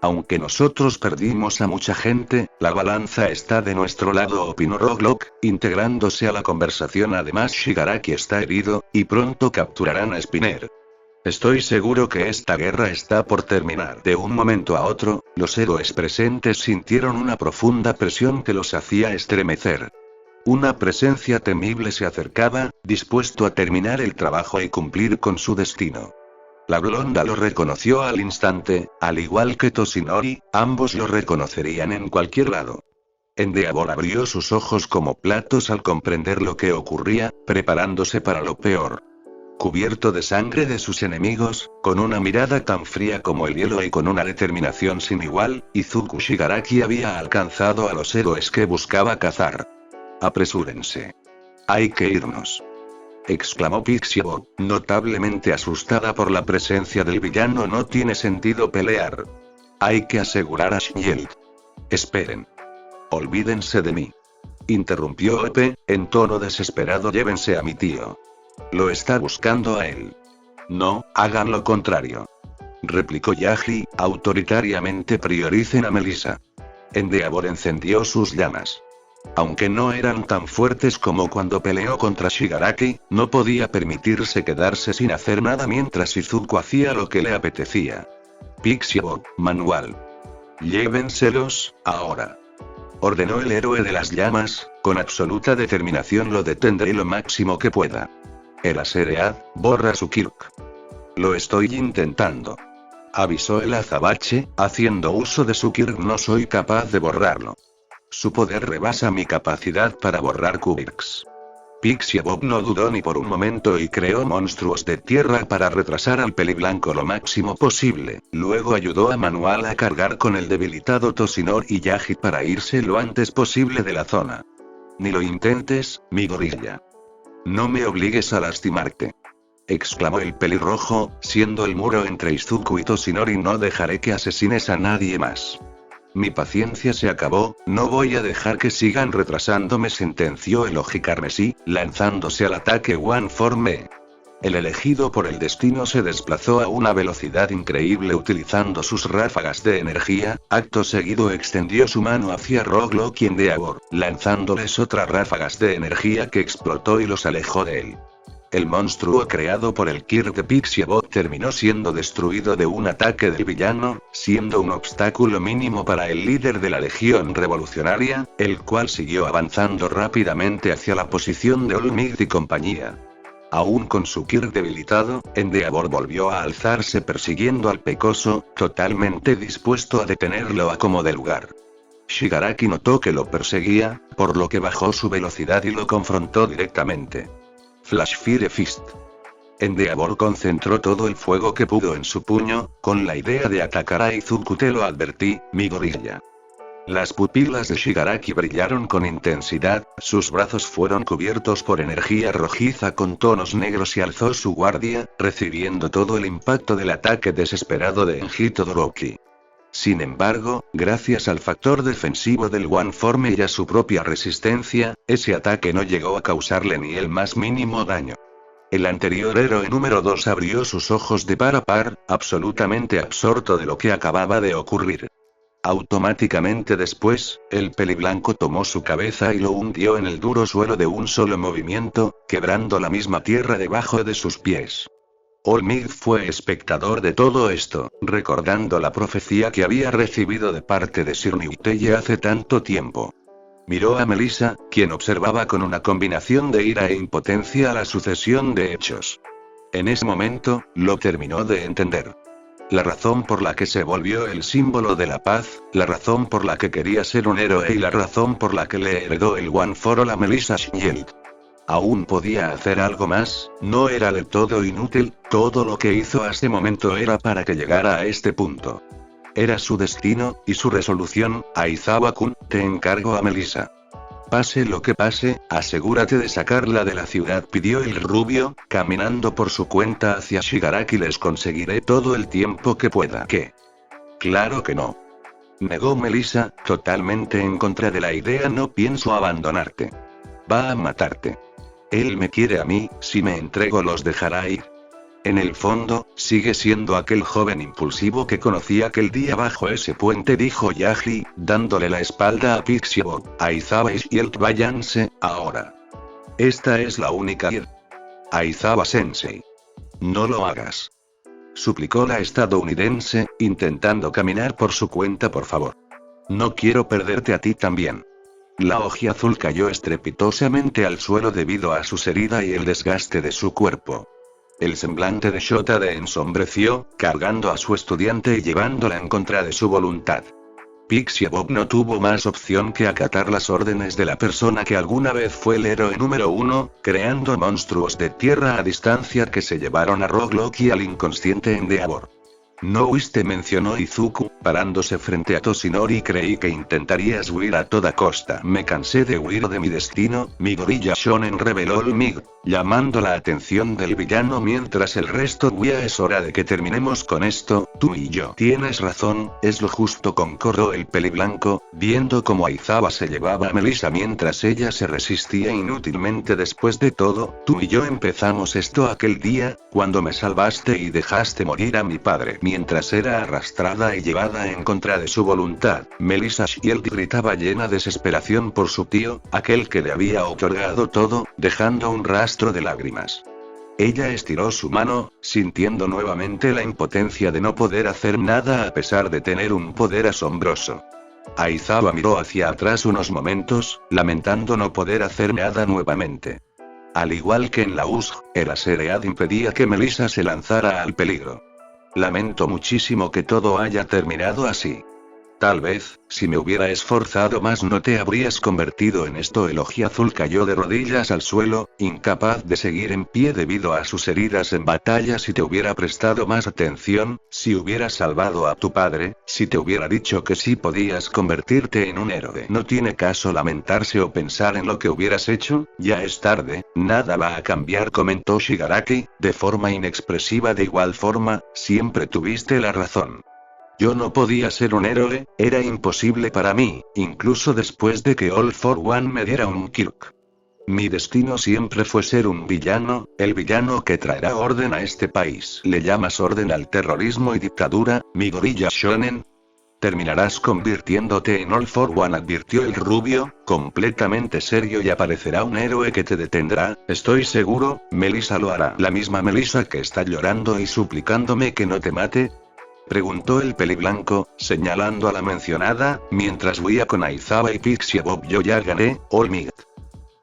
Aunque nosotros perdimos a mucha gente, la balanza está de nuestro lado, opinó Rocklock, integrándose a la conversación. Además, Shigaraki está herido, y pronto capturarán a Spinner. Estoy seguro que esta guerra está por terminar. De un momento a otro, los héroes presentes sintieron una profunda presión que los hacía estremecer. Una presencia temible se acercaba, dispuesto a terminar el trabajo y cumplir con su destino. La blonda lo reconoció al instante, al igual que Toshinori, ambos lo reconocerían en cualquier lado. Endeavor abrió sus ojos como platos al comprender lo que ocurría, preparándose para lo peor. Cubierto de sangre de sus enemigos, con una mirada tan fría como el hielo y con una determinación sin igual, Izuku Shigaraki había alcanzado a los héroes que buscaba cazar. «Apresúrense. Hay que irnos», exclamó Pixie Bob, notablemente asustada por la presencia del villano. «No tiene sentido pelear. Hay que asegurar a Shield». «Esperen. Olvídense de mí», interrumpió Epe, en tono desesperado. «Llévense a mi tío. Lo está buscando a él». «No, hagan lo contrario», replicó Yagi, autoritariamente. «Prioricen a Melissa». Endeavor encendió sus llamas. Aunque no eran tan fuertes como cuando peleó contra Shigaraki, no podía permitirse quedarse sin hacer nada mientras Izuku hacía lo que le apetecía. «Pixie Bob, manual. Llévenselos, ahora», ordenó el héroe de las llamas, con absoluta determinación. «Lo detendré lo máximo que pueda». «Eraseread, borra su Kirk». «Lo estoy intentando», avisó el azabache, haciendo uso de su Kirk. «No soy capaz de borrarlo. Su poder rebasa mi capacidad para borrar Kirks». Pixie Bob no dudó ni por un momento y creó monstruos de tierra para retrasar al peliblanco lo máximo posible. Luego ayudó a Manual a cargar con el debilitado Toshinor y Yagi para irse lo antes posible de la zona. «Ni lo intentes, mi gorilla. No me obligues a lastimarte», exclamó el pelirrojo, siendo el muro entre Izuku y Toshinori. «No dejaré que asesines a nadie más. Mi paciencia se acabó, no voy a dejar que sigan retrasándome», sentenció el Ojicarmesí, lanzándose al ataque One for Me. El elegido por el destino se desplazó a una velocidad increíble utilizando sus ráfagas de energía. Acto seguido extendió su mano hacia Rocklock y Endeavor, lanzándoles otras ráfagas de energía que explotó y los alejó de él. El monstruo creado por el Kirk de Pixie Bob terminó siendo destruido de un ataque del villano, siendo un obstáculo mínimo para el líder de la Legión Revolucionaria, el cual siguió avanzando rápidamente hacia la posición de All Might y compañía. Aún con su Kirk debilitado, Endeavor volvió a alzarse persiguiendo al pecoso, totalmente dispuesto a detenerlo a como de lugar. Shigaraki notó que lo perseguía, por lo que bajó su velocidad y lo confrontó directamente. Flash Fire Fist. Endeavor concentró todo el fuego que pudo en su puño, con la idea de atacar a Izuku. «Te lo advertí, mi gorilla». Las pupilas de Shigaraki brillaron con intensidad, sus brazos fueron cubiertos por energía rojiza con tonos negros y alzó su guardia, recibiendo todo el impacto del ataque desesperado de Enji Todoroki. Sin embargo, gracias al factor defensivo del One Forme y a su propia resistencia, ese ataque no llegó a causarle ni el más mínimo daño. El anterior héroe número 2 abrió sus ojos de par a par, absolutamente absorto de lo que acababa de ocurrir. Automáticamente después, el peliblanco tomó su cabeza y lo hundió en el duro suelo de un solo movimiento, quebrando la misma tierra debajo de sus pies. All Might fue espectador de todo esto, recordando la profecía que había recibido de parte de Sir Newteye hace tanto tiempo. Miró a Melissa, quien observaba con una combinación de ira e impotencia la sucesión de hechos. En ese momento, lo terminó de entender. La razón por la que se volvió el símbolo de la paz, la razón por la que quería ser un héroe y la razón por la que le heredó el One for All a Melissa Shield. Aún podía hacer algo más, no era del todo inútil, todo lo que hizo hasta ese momento era para que llegara a este punto. Era su destino, y su resolución. «Aizawa-kun, te encargo a Melissa. Pase lo que pase, asegúrate de sacarla de la ciudad», pidió el rubio, caminando por su cuenta hacia Shigaraki. «Les conseguiré todo el tiempo que pueda». «¿Qué? Claro que no», negó Melissa, totalmente en contra de la idea. «No pienso abandonarte. Va a matarte. Él me quiere a mí, si me entrego los dejará ir. En el fondo, sigue siendo aquel joven impulsivo que conocí aquel día bajo ese puente», dijo Yagi, dándole la espalda a Pixie Bob. «Aizawa y Shield, váyanse, ahora. Esta es la única ir». «Aizawa-sensei. No lo hagas», suplicó la estadounidense, intentando caminar por su cuenta. «Por favor. No quiero perderte a ti también». La ojiazul cayó estrepitosamente al suelo debido a sus heridas y el desgaste de su cuerpo. El semblante de Shota se ensombreció, cargando a su estudiante y llevándola en contra de su voluntad. Pixie Bob no tuvo más opción que acatar las órdenes de la persona que alguna vez fue el héroe número 1, creando monstruos de tierra a distancia que se llevaron a Rocklock y al inconsciente Endeavor. No huiste, mencionó Izuku, parándose frente a Toshinori. Creí que intentarías huir a toda costa. Me cansé de huir de mi destino, mi gorilla shonen, reveló All Might, llamando la atención del villano mientras el resto huía. Es hora de que terminemos con esto, tú y yo. Tienes razón, es lo justo, concordó el peliblanco, viendo cómo Aizawa se llevaba a Melissa mientras ella se resistía inútilmente. Después de todo, tú y yo empezamos esto aquel día, cuando me salvaste y dejaste morir a mi padre. Mientras era arrastrada y llevada en contra de su voluntad, Melissa Shield gritaba llena de desesperación por su tío, aquel que le había otorgado todo, dejando un rastro de lágrimas. Ella estiró su mano, sintiendo nuevamente la impotencia de no poder hacer nada a pesar de tener un poder asombroso. Aizawa miró hacia atrás unos momentos, lamentando no poder hacer nada nuevamente. Al igual que en la USG, el Aseread impedía que Melissa se lanzara al peligro. Lamento muchísimo que todo haya terminado así. Tal vez, si me hubiera esforzado más no te habrías convertido en esto. El ojiazul cayó de rodillas al suelo, incapaz de seguir en pie debido a sus heridas en batalla. Si te hubiera prestado más atención, si hubieras salvado a tu padre, si te hubiera dicho que sí podías convertirte en un héroe. No tiene caso lamentarse o pensar en lo que hubieras hecho, ya es tarde, nada va a cambiar, comentó Shigaraki, de forma inexpresiva. De igual forma, siempre tuviste la razón. Yo no podía ser un héroe, era imposible para mí, incluso después de que All for One me diera un Kirk. Mi destino siempre fue ser un villano, el villano que traerá orden a este país. ¿Le llamas orden al terrorismo y dictadura, mi gorilla shonen? Terminarás convirtiéndote en All for One, advirtió el rubio, completamente serio, y aparecerá un héroe que te detendrá, estoy seguro, Melissa lo hará. ¿La misma Melissa que está llorando y suplicándome que no te mate?, preguntó el peliblanco, señalando a la mencionada, mientras huía con Aizawa y Pixie Bob. Yo ya gané, All Might.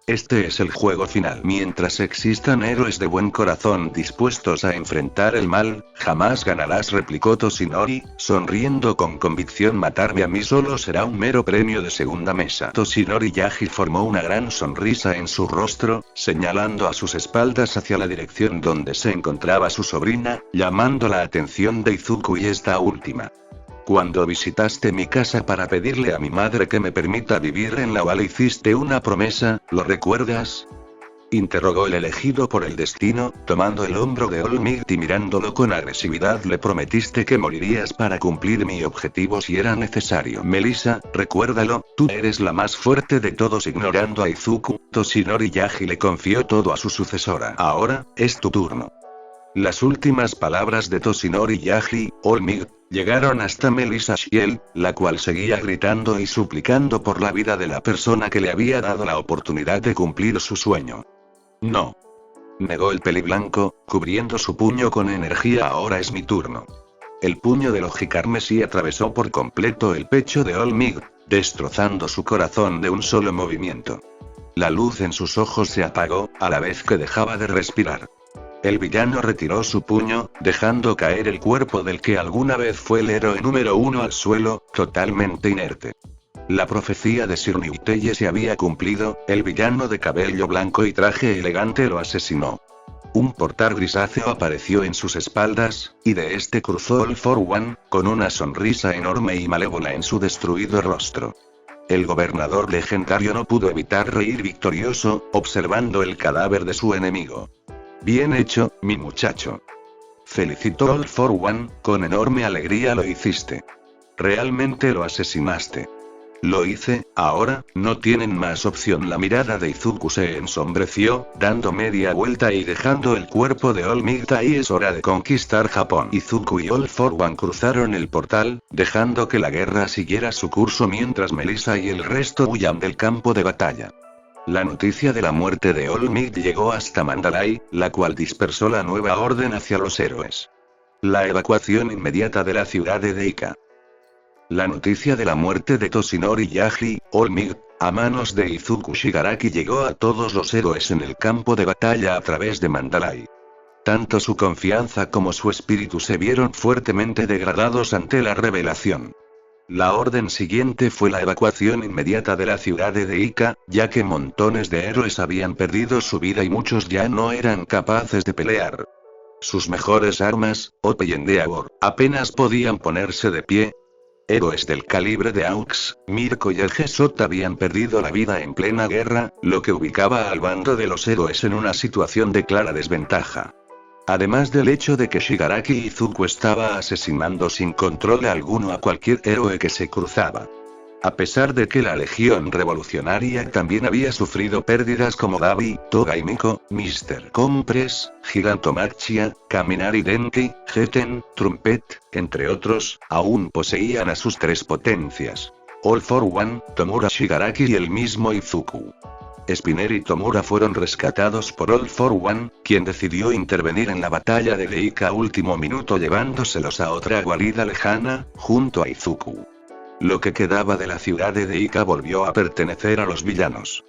Este es el juego final. Mientras existan héroes de buen corazón dispuestos a enfrentar el mal, jamás ganarás, replicó Toshinori, sonriendo con convicción. Matarme a mí solo será un mero premio de segunda mesa. Toshinori Yagi formó una gran sonrisa en su rostro, señalando a sus espaldas hacia la dirección donde se encontraba su sobrina, llamando la atención de Izuku y esta última. Cuando visitaste mi casa para pedirle a mi madre que me permita vivir en la Vale, hiciste una promesa, ¿lo recuerdas?, interrogó el elegido por el destino, tomando el hombro de All Might y mirándolo con agresividad. Le prometiste que morirías para cumplir mi objetivo si era necesario. Melissa, recuérdalo, tú eres la más fuerte de todos. Ignorando a Izuku, Toshinori Yagi le confió todo a su sucesora. Ahora, es tu turno. Las últimas palabras de Toshinori Yagi, All Might, llegaron hasta Melissa Shield, la cual seguía gritando y suplicando por la vida de la persona que le había dado la oportunidad de cumplir su sueño. No. Negó el peliblanco, cubriendo su puño con energía. Ahora es mi turno. El puño del ojicarmesí atravesó por completo el pecho de All Might, destrozando su corazón de un solo movimiento. La luz en sus ojos se apagó, a la vez que dejaba de respirar. El villano retiró su puño, dejando caer el cuerpo del que alguna vez fue el héroe número 1 al suelo, totalmente inerte. La profecía de Sir Newteye se había cumplido, el villano de cabello blanco y traje elegante lo asesinó. Un portal grisáceo apareció en sus espaldas, y de este cruzó All for One, con una sonrisa enorme y malévola en su destruido rostro. El gobernador legendario no pudo evitar reír victorioso, observando el cadáver de su enemigo. Bien hecho, mi muchacho. Felicitó All for One, con enorme alegría lo hiciste. Realmente lo asesinaste. Lo hice, ahora, no tienen más opción. La mirada de Izuku se ensombreció, dando media vuelta y dejando el cuerpo de All Might ahí. Es hora de conquistar Japón. Izuku y All for One cruzaron el portal, dejando que la guerra siguiera su curso mientras Melissa y el resto huían del campo de batalla. La noticia de la muerte de All Might llegó hasta Mandalay, la cual dispersó la nueva orden hacia los héroes. La evacuación inmediata de la ciudad de Deika. La noticia de la muerte de Toshinori Yagi, All Might, a manos de Izuku Shigaraki llegó a todos los héroes en el campo de batalla a través de Mandalay. Tanto su confianza como su espíritu se vieron fuertemente degradados ante la revelación. La orden siguiente fue la evacuación inmediata de la ciudad de Deika, ya que montones de héroes habían perdido su vida y muchos ya no eran capaces de pelear. Sus mejores armas, Ope y Endeavor, apenas podían ponerse de pie. Héroes del calibre de Aux, Mirko y el Gesot habían perdido la vida en plena guerra, lo que ubicaba al bando de los héroes en una situación de clara desventaja. Además del hecho de que Shigaraki Izuku estaba asesinando sin control alguno a cualquier héroe que se cruzaba. A pesar de que la Legión Revolucionaria también había sufrido pérdidas como Dabi, Toga y Miko, Mr. Compress, Gigantomachia, Kaminari Denki, Geten, Trumpet, entre otros, aún poseían a sus tres potencias. All for One, Tomura Shigaraki y el mismo Izuku. Spinner y Tomura fueron rescatados por All for One, quien decidió intervenir en la batalla de Deika a último minuto llevándoselos a otra guarida lejana, junto a Izuku. Lo que quedaba de la ciudad de Deika volvió a pertenecer a los villanos.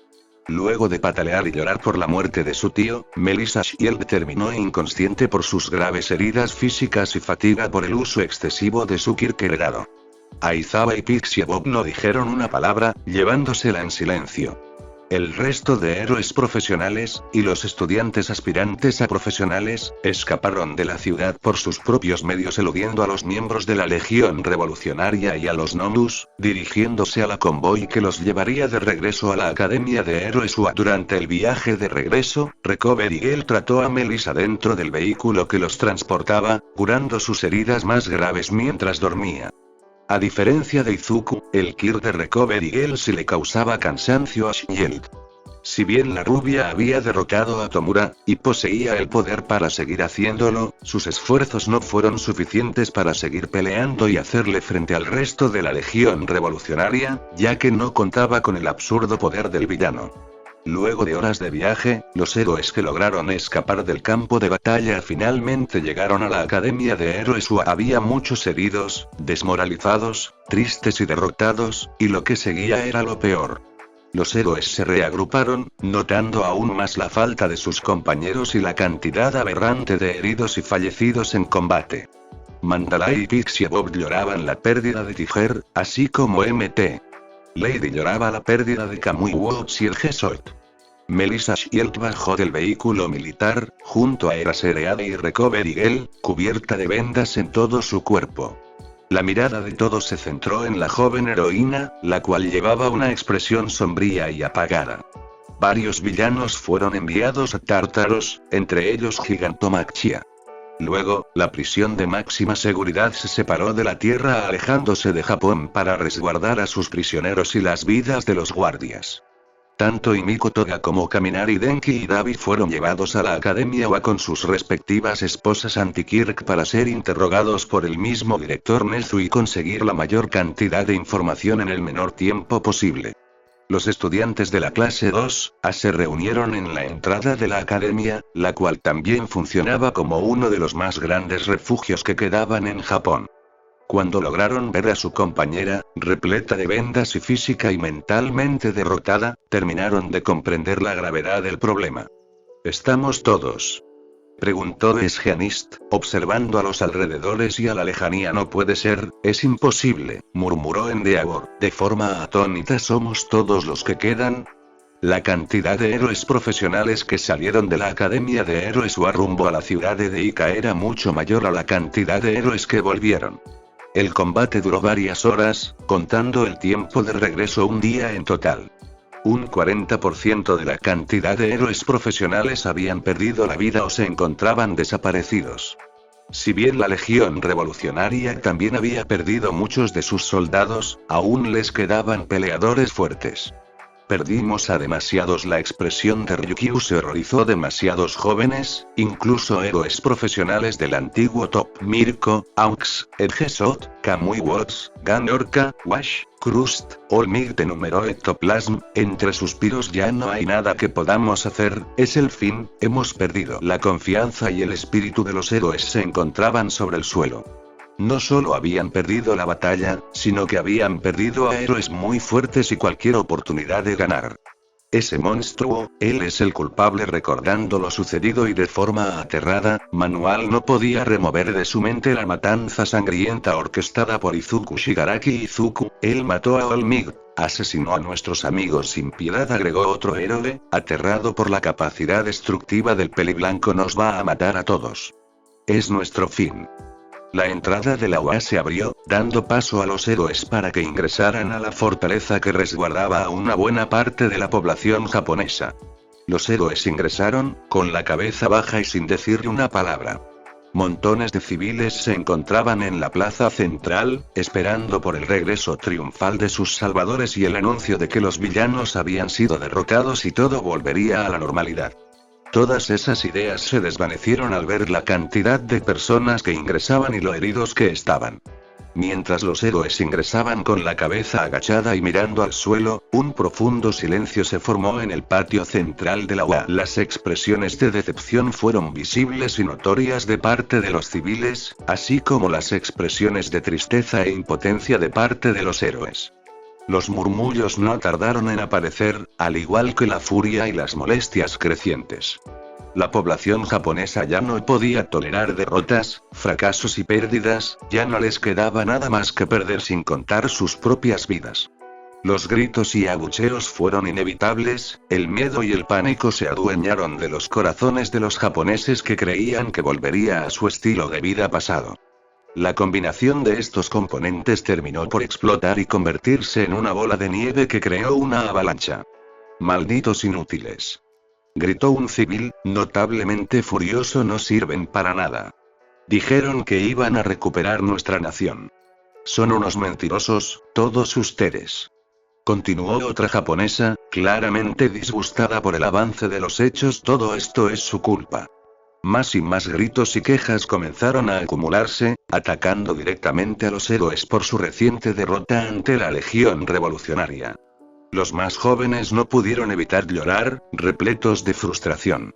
Luego de patalear y llorar por la muerte de su tío, Melissa Shield terminó inconsciente por sus graves heridas físicas y fatiga por el uso excesivo de su Kirker helado. Aizawa y Pixie Bob no dijeron una palabra, llevándosela en silencio. El resto de héroes profesionales, y los estudiantes aspirantes a profesionales, escaparon de la ciudad por sus propios medios eludiendo a los miembros de la Legión Revolucionaria y a los Nomus, dirigiéndose a la convoy que los llevaría de regreso a la Academia de Héroes UA. Durante el viaje de regreso, Recover Eagle trató a Melissa dentro del vehículo que los transportaba, curando sus heridas más graves mientras dormía. A diferencia de Izuku, el Kir de Recover Eagle sí le causaba cansancio a Shield. Si bien la rubia había derrotado a Tomura, y poseía el poder para seguir haciéndolo, sus esfuerzos no fueron suficientes para seguir peleando y hacerle frente al resto de la Legión Revolucionaria, ya que no contaba con el absurdo poder del villano. Luego de horas de viaje, los héroes que lograron escapar del campo de batalla finalmente llegaron a la Academia de Héroes UA. Había muchos heridos, desmoralizados, tristes y derrotados, y lo que seguía era lo peor. Los héroes se reagruparon, notando aún más la falta de sus compañeros y la cantidad aberrante de heridos y fallecidos en combate. Mandalay y Pixie Bob lloraban la pérdida de Tiger, así como Mt. Lady lloraba la pérdida de Kamui Watts y el Gesot. Melissa Shield bajó del vehículo militar, junto a Erasereade y Recover Eagle, cubierta de vendas en todo su cuerpo. La mirada de todos se centró en la joven heroína, la cual llevaba una expresión sombría y apagada. Varios villanos fueron enviados a Tártaros, entre ellos Gigantomachia. Luego, la prisión de máxima seguridad se separó de la Tierra alejándose de Japón para resguardar a sus prisioneros y las vidas de los guardias. Tanto Himiko Toga como Kaminari Denki y Dabi fueron llevados a la Academia UA con sus respectivas esposas Anti-Kirk para ser interrogados por el mismo director Nezu y conseguir la mayor cantidad de información en el menor tiempo posible. Los estudiantes de la clase 2A se reunieron en la entrada de la academia, la cual también funcionaba como uno de los más grandes refugios que quedaban en Japón. Cuando lograron ver a su compañera, repleta de vendas y física y mentalmente derrotada, terminaron de comprender la gravedad del problema. ¿Estamos todos?, preguntó Esgenist, observando a los alrededores y a la lejanía. No puede ser, es imposible, murmuró Endeavor, de forma atónita. ¿Somos todos los que quedan? La cantidad de héroes profesionales que salieron de la Academia de Héroes UA rumbo a la ciudad de Deika era mucho mayor a la cantidad de héroes que volvieron. El combate duró varias horas, contando el tiempo de regreso un día en total. Un 40% de la cantidad de héroes profesionales habían perdido la vida o se encontraban desaparecidos. Si bien la Legión Revolucionaria también había perdido muchos de sus soldados, aún les quedaban peleadores fuertes. Perdimos a demasiados. La expresión de Ryukyu se horrorizó. Demasiados jóvenes, incluso héroes profesionales del antiguo top. Mirko, Aux, Ed Gesot, Kamui Watts, Gan Orca, Wash, Crust, All Might enumeró Ectoplasm. Entre suspiros: ya no hay nada que podamos hacer, es el fin, hemos perdido. La confianza y el espíritu de los héroes se encontraban sobre el suelo. No solo habían perdido la batalla, sino que habían perdido a héroes muy fuertes y cualquier oportunidad de ganar. Ese monstruo, él es el culpable. Recordando lo sucedido y de forma aterrada, Manual no podía remover de su mente la matanza sangrienta orquestada por Izuku Shigaraki. Izuku, él mató a All Might, asesinó a nuestros amigos sin piedad, agregó otro héroe, aterrado por la capacidad destructiva del peliblanco. Nos va a matar a todos. Es nuestro fin. La entrada de la UA se abrió, dando paso a los héroes para que ingresaran a la fortaleza que resguardaba a una buena parte de la población japonesa. Los héroes ingresaron, con la cabeza baja y sin decir una palabra. Montones de civiles se encontraban en la plaza central, esperando por el regreso triunfal de sus salvadores y el anuncio de que los villanos habían sido derrotados y todo volvería a la normalidad. Todas esas ideas se desvanecieron al ver la cantidad de personas que ingresaban y lo heridos que estaban. Mientras los héroes ingresaban con la cabeza agachada y mirando al suelo, un profundo silencio se formó en el patio central de la UA. Las expresiones de decepción fueron visibles y notorias de parte de los civiles, así como las expresiones de tristeza e impotencia de parte de los héroes. Los murmullos no tardaron en aparecer, al igual que la furia y las molestias crecientes. La población japonesa ya no podía tolerar derrotas, fracasos y pérdidas, ya no les quedaba nada más que perder sin contar sus propias vidas. Los gritos y abucheos fueron inevitables, el miedo y el pánico se adueñaron de los corazones de los japoneses que creían que volvería a su estilo de vida pasado. La combinación de estos componentes terminó por explotar y convertirse en una bola de nieve que creó una avalancha. ¡Malditos inútiles!, gritó un civil, notablemente furioso. No sirven para nada. Dijeron que iban a recuperar nuestra nación. Son unos mentirosos, todos ustedes. Continuó otra japonesa, claramente disgustada por el avance de los hechos. Todo esto es su culpa. Más y más gritos y quejas comenzaron a acumularse, atacando directamente a los héroes por su reciente derrota ante la Legión Revolucionaria. Los más jóvenes no pudieron evitar llorar, repletos de frustración.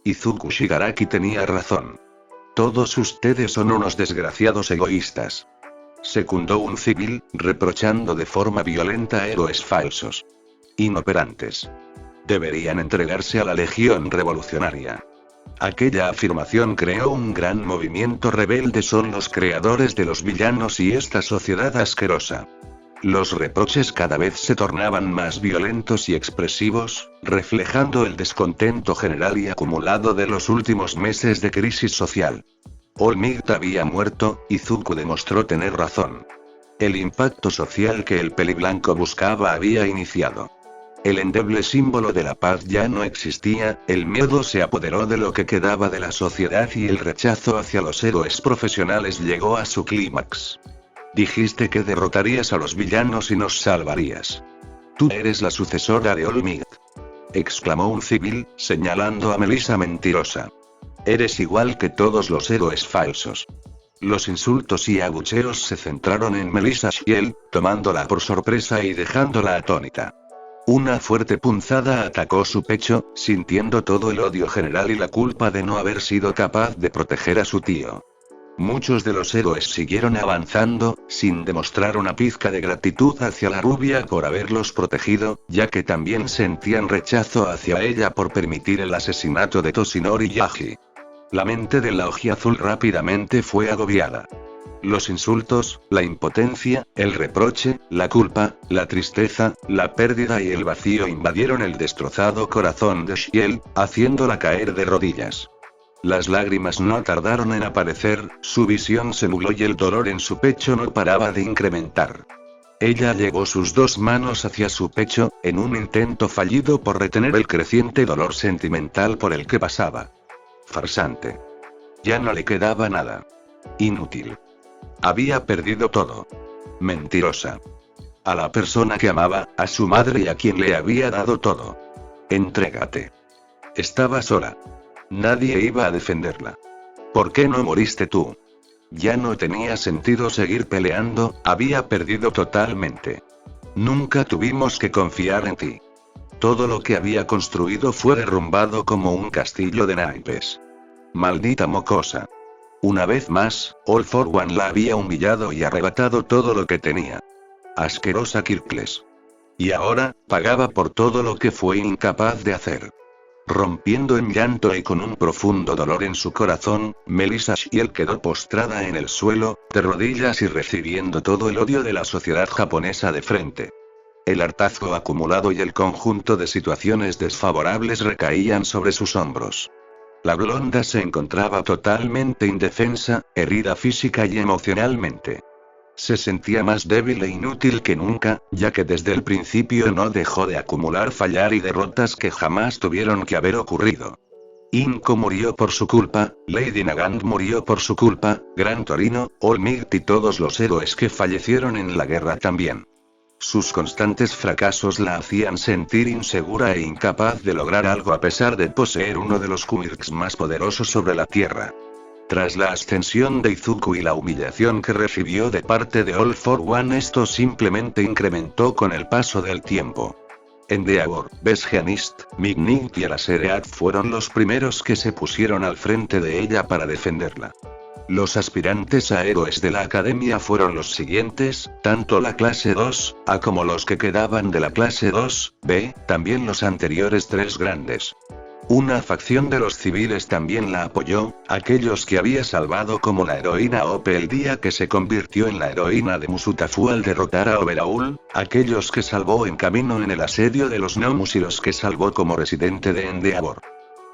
Izuku Shigaraki tenía razón. Todos ustedes son unos desgraciados egoístas. Secundó un civil, reprochando de forma violenta a héroes falsos. Inoperantes. Deberían entregarse a la Legión Revolucionaria. Aquella afirmación creó un gran movimiento rebelde. Son los creadores de los villanos y esta sociedad asquerosa. Los reproches cada vez se tornaban más violentos y expresivos, reflejando el descontento general y acumulado de los últimos meses de crisis social. All Might había muerto, Izuku demostró tener razón. El impacto social que el peliblanco buscaba había iniciado. El endeble símbolo de la paz ya no existía, el miedo se apoderó de lo que quedaba de la sociedad y el rechazo hacia los héroes profesionales llegó a su clímax. Dijiste que derrotarías a los villanos y nos salvarías. Tú eres la sucesora de All Might, exclamó un civil, señalando a Melissa mentirosa. Eres igual que todos los héroes falsos. Los insultos y abucheos se centraron en Melissa Shiel, tomándola por sorpresa y dejándola atónita. Una fuerte punzada atacó su pecho, sintiendo todo el odio general y la culpa de no haber sido capaz de proteger a su tío. Muchos de los héroes siguieron avanzando, sin demostrar una pizca de gratitud hacia la rubia por haberlos protegido, ya que también sentían rechazo hacia ella por permitir el asesinato de Toshinori Yagi. La mente de la Ojiazul rápidamente fue agobiada. Los insultos, la impotencia, el reproche, la culpa, la tristeza, la pérdida y el vacío invadieron el destrozado corazón de Shiel, haciéndola caer de rodillas. Las lágrimas no tardaron en aparecer, su visión se nubló y el dolor en su pecho no paraba de incrementar. Ella llevó sus dos manos hacia su pecho, en un intento fallido por retener el creciente dolor sentimental por el que pasaba. Farsante. Ya no le quedaba nada. Inútil. Había perdido todo. Mentirosa. A la persona que amaba, a su madre y a quien le había dado todo. Entrégate. Estaba sola. Nadie iba a defenderla. ¿Por qué no moriste tú? Ya no tenía sentido seguir peleando, había perdido totalmente. Nunca tuvimos que confiar en ti. Todo lo que había construido fue derrumbado como un castillo de naipes. Maldita mocosa. Una vez más, All for One la había humillado y arrebatado todo lo que tenía. Asquerosa Kirkles. Y ahora, pagaba por todo lo que fue incapaz de hacer. Rompiendo en llanto y con un profundo dolor en su corazón, Melissa Shield quedó postrada en el suelo, de rodillas y recibiendo todo el odio de la sociedad japonesa de frente. El hartazgo acumulado y el conjunto de situaciones desfavorables recaían sobre sus hombros. La blonda se encontraba totalmente indefensa, herida física y emocionalmente. Se sentía más débil e inútil que nunca, ya que desde el principio no dejó de acumular fallar y derrotas que jamás tuvieron que haber ocurrido. Inko murió por su culpa, Lady Nagant murió por su culpa, Gran Torino, All Might y todos los héroes que fallecieron en la guerra también. Sus constantes fracasos la hacían sentir insegura e incapaz de lograr algo a pesar de poseer uno de los quirks más poderosos sobre la Tierra. Tras la ascensión de Izuku y la humillación que recibió de parte de All for One, esto simplemente incrementó con el paso del tiempo. Endeavor, Besgianist, Mignit y Alasereat fueron los primeros que se pusieron al frente de ella para defenderla. Los aspirantes a héroes de la academia fueron los siguientes, tanto la clase 2A como los que quedaban de la clase 2B, también los anteriores tres grandes. Una facción de los civiles también la apoyó, aquellos que había salvado como la heroína Ope el día que se convirtió en la heroína de Musutafu al derrotar a Overhaul, aquellos que salvó en camino en el asedio de los Nomus y los que salvó como residente de Endeavor.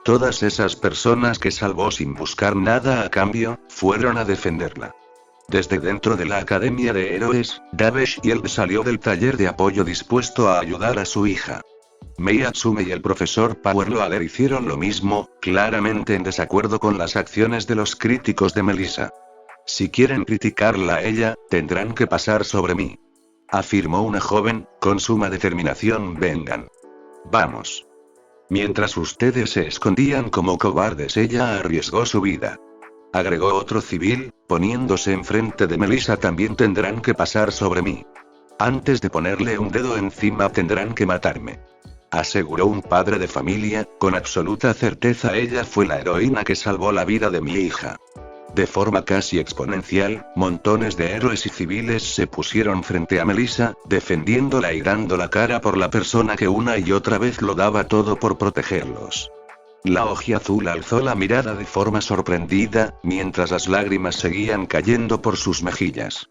Todas esas personas que salvó sin buscar nada a cambio, fueron a defenderla. Desde dentro de la Academia de Héroes, Dave Shield salió del taller de apoyo dispuesto a ayudar a su hija. Mei Atsume y el profesor Power Loader hicieron lo mismo, claramente en desacuerdo con las acciones de los críticos de Melissa. Si quieren criticarla a ella, tendrán que pasar sobre mí. Afirmó una joven, con suma determinación. Vengan. Vamos. Mientras ustedes se escondían como cobardes, ella arriesgó su vida. Agregó otro civil, poniéndose enfrente de Melissa. También tendrán que pasar sobre mí. Antes de ponerle un dedo encima tendrán que matarme. Aseguró un padre de familia, con absoluta certeza ella fue la heroína que salvó la vida de mi hija. De forma casi exponencial, montones de héroes y civiles se pusieron frente a Melissa, defendiéndola y dando la cara por la persona que una y otra vez lo daba todo por protegerlos. La Ojiazul alzó la mirada de forma sorprendida, mientras las lágrimas seguían cayendo por sus mejillas.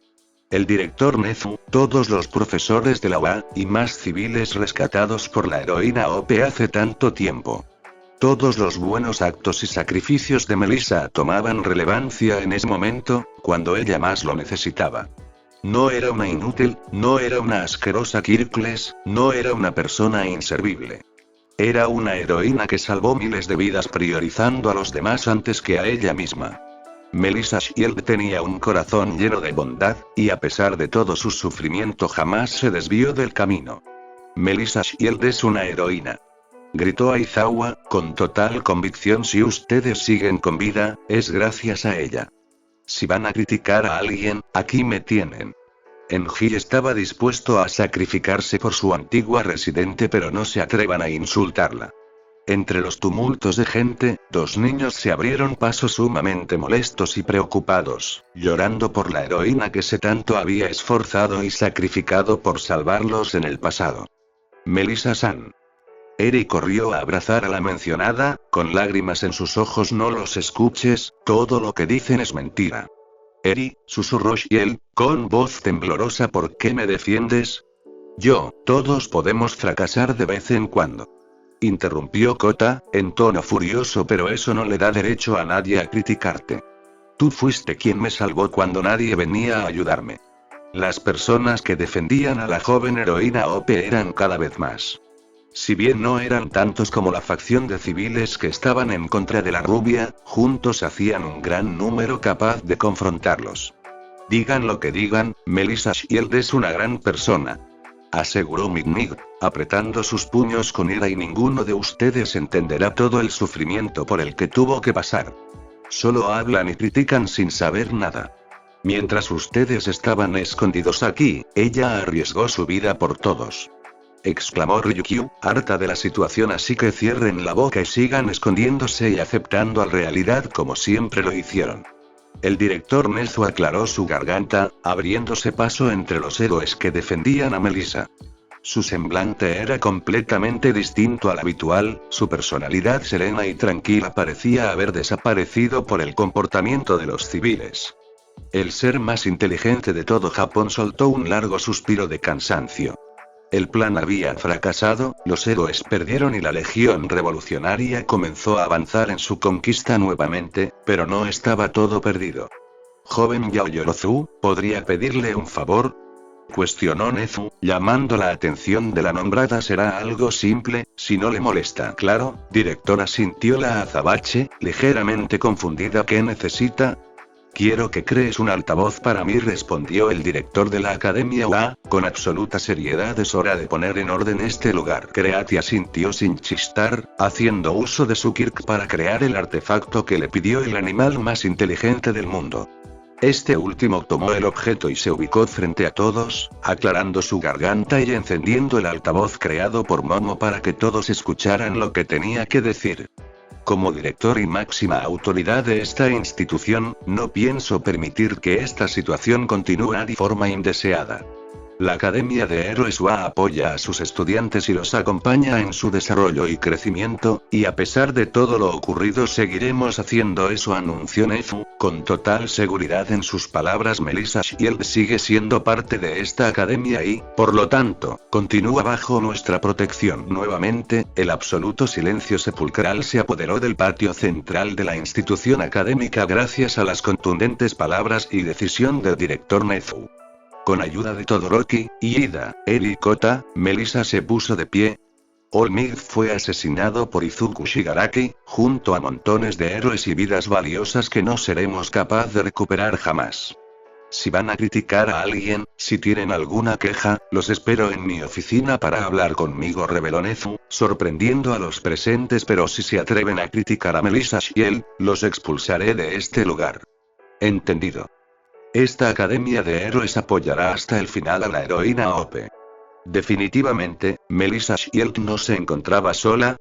El director Nezu, todos los profesores de la UA, y más civiles rescatados por la heroína Ope hace tanto tiempo. Todos los buenos actos y sacrificios de Melissa tomaban relevancia en ese momento, cuando ella más lo necesitaba. No era una inútil, no era una asquerosa Kirkles, no era una persona inservible. Era una heroína que salvó miles de vidas priorizando a los demás antes que a ella misma. Melissa Shield tenía un corazón lleno de bondad, y a pesar de todo su sufrimiento jamás se desvió del camino. Melissa Shield es una heroína. Gritó Aizawa, con total convicción. Si ustedes siguen con vida, es gracias a ella. Si van a criticar a alguien, aquí me tienen. Enji estaba dispuesto a sacrificarse por su antigua residente, pero no se atrevan a insultarla. Entre los tumultos de gente, dos niños se abrieron paso sumamente molestos y preocupados, llorando por la heroína que se tanto había esforzado y sacrificado por salvarlos en el pasado. Melissa-san. Eri corrió a abrazar a la mencionada, con lágrimas en sus ojos. No los escuches, todo lo que dicen es mentira. Eri, susurró Shield, con voz temblorosa. ¿Por qué me defiendes? Todos podemos fracasar de vez en cuando. Interrumpió Kota, en tono furioso, pero eso no le da derecho a nadie a criticarte. Tú fuiste quien me salvó cuando nadie venía a ayudarme. Las personas que defendían a la joven heroína Ope eran cada vez más. Si bien no eran tantos como la facción de civiles que estaban en contra de la rubia, juntos hacían un gran número capaz de confrontarlos. Digan lo que digan, Melissa Shield es una gran persona. Aseguró Mignit, apretando sus puños con ira, y ninguno de ustedes entenderá todo el sufrimiento por el que tuvo que pasar. Solo hablan y critican sin saber nada. Mientras ustedes estaban escondidos aquí, ella arriesgó su vida por todos. Exclamó Ryukyu, harta de la situación. Así que cierren la boca y sigan escondiéndose y aceptando la realidad como siempre lo hicieron. El director Nezu aclaró su garganta, abriéndose paso entre los héroes que defendían a Melissa. Su semblante era completamente distinto al habitual, su personalidad serena y tranquila parecía haber desaparecido por el comportamiento de los civiles. El ser más inteligente de todo Japón soltó un largo suspiro de cansancio. El plan había fracasado, los héroes perdieron y la legión revolucionaria comenzó a avanzar en su conquista nuevamente, pero no estaba todo perdido. Joven Yaoyorozu, ¿podría pedirle un favor? Cuestionó Nezu, llamando la atención de la nombrada. Será algo simple, si no le molesta. Claro, director, asintió la azabache, ligeramente confundida. ¿Qué necesita? Quiero que crees un altavoz para mí, respondió el director de la academia UA, con absoluta seriedad. Es hora de poner en orden este lugar. Creati asintió sin chistar, haciendo uso de su Kirk para crear el artefacto que le pidió el animal más inteligente del mundo. Este último tomó el objeto y se ubicó frente a todos, aclarando su garganta y encendiendo el altavoz creado por Momo para que todos escucharan lo que tenía que decir. Como director y máxima autoridad de esta institución, no pienso permitir que esta situación continúe de forma indeseada. La Academia de Héroes UA apoya a sus estudiantes y los acompaña en su desarrollo y crecimiento, y a pesar de todo lo ocurrido seguiremos haciendo eso, anunció Nezu, con total seguridad en sus palabras. Melissa Shield sigue siendo parte de esta academia y, por lo tanto, continúa bajo nuestra protección. Nuevamente, el absoluto silencio sepulcral se apoderó del patio central de la institución académica gracias a las contundentes palabras y decisión del director Nezu. Con ayuda de Todoroki, Iida, Eri y Kota, Melissa se puso de pie. All Might fue asesinado por Izuku Shigaraki, junto a montones de héroes y vidas valiosas que no seremos capaz de recuperar jamás. Si van a criticar a alguien, si tienen alguna queja, los espero en mi oficina para hablar conmigo, reveló Nezu, sorprendiendo a los presentes. Pero si se atreven a criticar a Melissa Shield, los expulsaré de este lugar. Entendido. Esta academia de héroes apoyará hasta el final a la heroína OP. Definitivamente, Melissa Shield no se encontraba sola.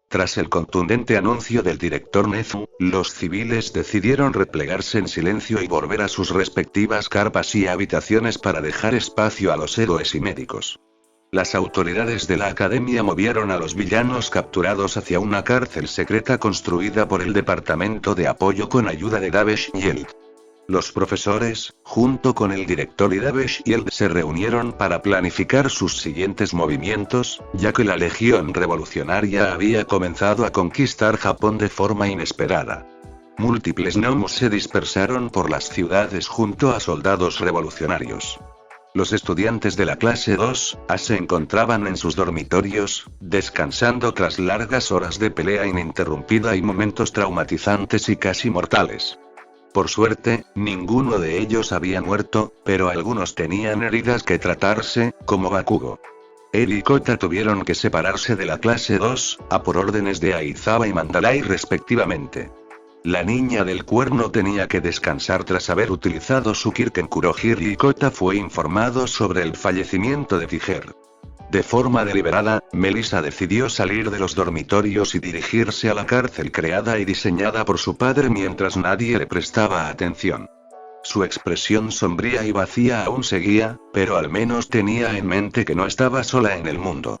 Tras el contundente anuncio del director Nezu, los civiles decidieron replegarse en silencio y volver a sus respectivas carpas y habitaciones para dejar espacio a los héroes y médicos. Las autoridades de la academia movieron a los villanos capturados hacia una cárcel secreta construida por el Departamento de Apoyo con ayuda de Dave Shield. Los profesores, junto con el director y Dave Shield, se reunieron para planificar sus siguientes movimientos, ya que la Legión Revolucionaria había comenzado a conquistar Japón de forma inesperada. Múltiples gnomos se dispersaron por las ciudades junto a soldados revolucionarios. Los estudiantes de la clase 2A se encontraban en sus dormitorios, descansando tras largas horas de pelea ininterrumpida y momentos traumatizantes y casi mortales. Por suerte, ninguno de ellos había muerto, pero algunos tenían heridas que tratarse, como Bakugo. Eri y Kota tuvieron que separarse de la clase 2A por órdenes de Aizawa y Mandalay respectivamente. La niña del cuerno tenía que descansar tras haber utilizado su Kirk en Kurohiri y Kota fue informado sobre el fallecimiento de Tiger. De forma deliberada, Melissa decidió salir de los dormitorios y dirigirse a la cárcel creada y diseñada por su padre mientras nadie le prestaba atención. Su expresión sombría y vacía aún seguía, pero al menos tenía en mente que no estaba sola en el mundo.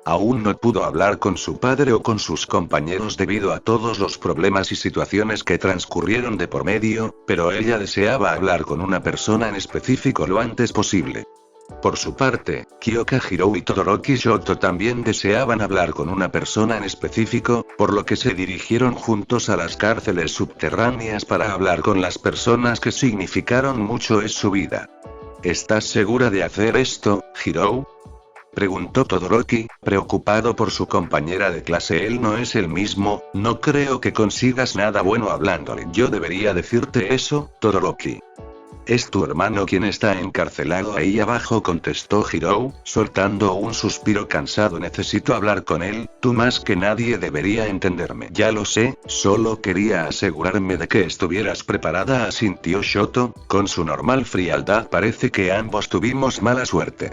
Aún no pudo hablar con su padre o con sus compañeros debido a todos los problemas y situaciones que transcurrieron de por medio, pero ella deseaba hablar con una persona en específico lo antes posible. Por su parte, Kyoka Hirou y Todoroki Shoto también deseaban hablar con una persona en específico, por lo que se dirigieron juntos a las cárceles subterráneas para hablar con las personas que significaron mucho en su vida. ¿Estás segura de hacer esto, Hirou? Preguntó Todoroki, preocupado por su compañera de clase. Él no es el mismo, no creo que consigas nada bueno hablándole. Yo debería decirte eso, Todoroki. Es tu hermano quien está encarcelado ahí abajo, contestó Hirou, soltando un suspiro cansado. Necesito hablar con él, tú más que nadie debería entenderme. Ya lo sé, solo quería asegurarme de que estuvieras preparada, asintió Shoto, con su normal frialdad. Parece que ambos tuvimos mala suerte.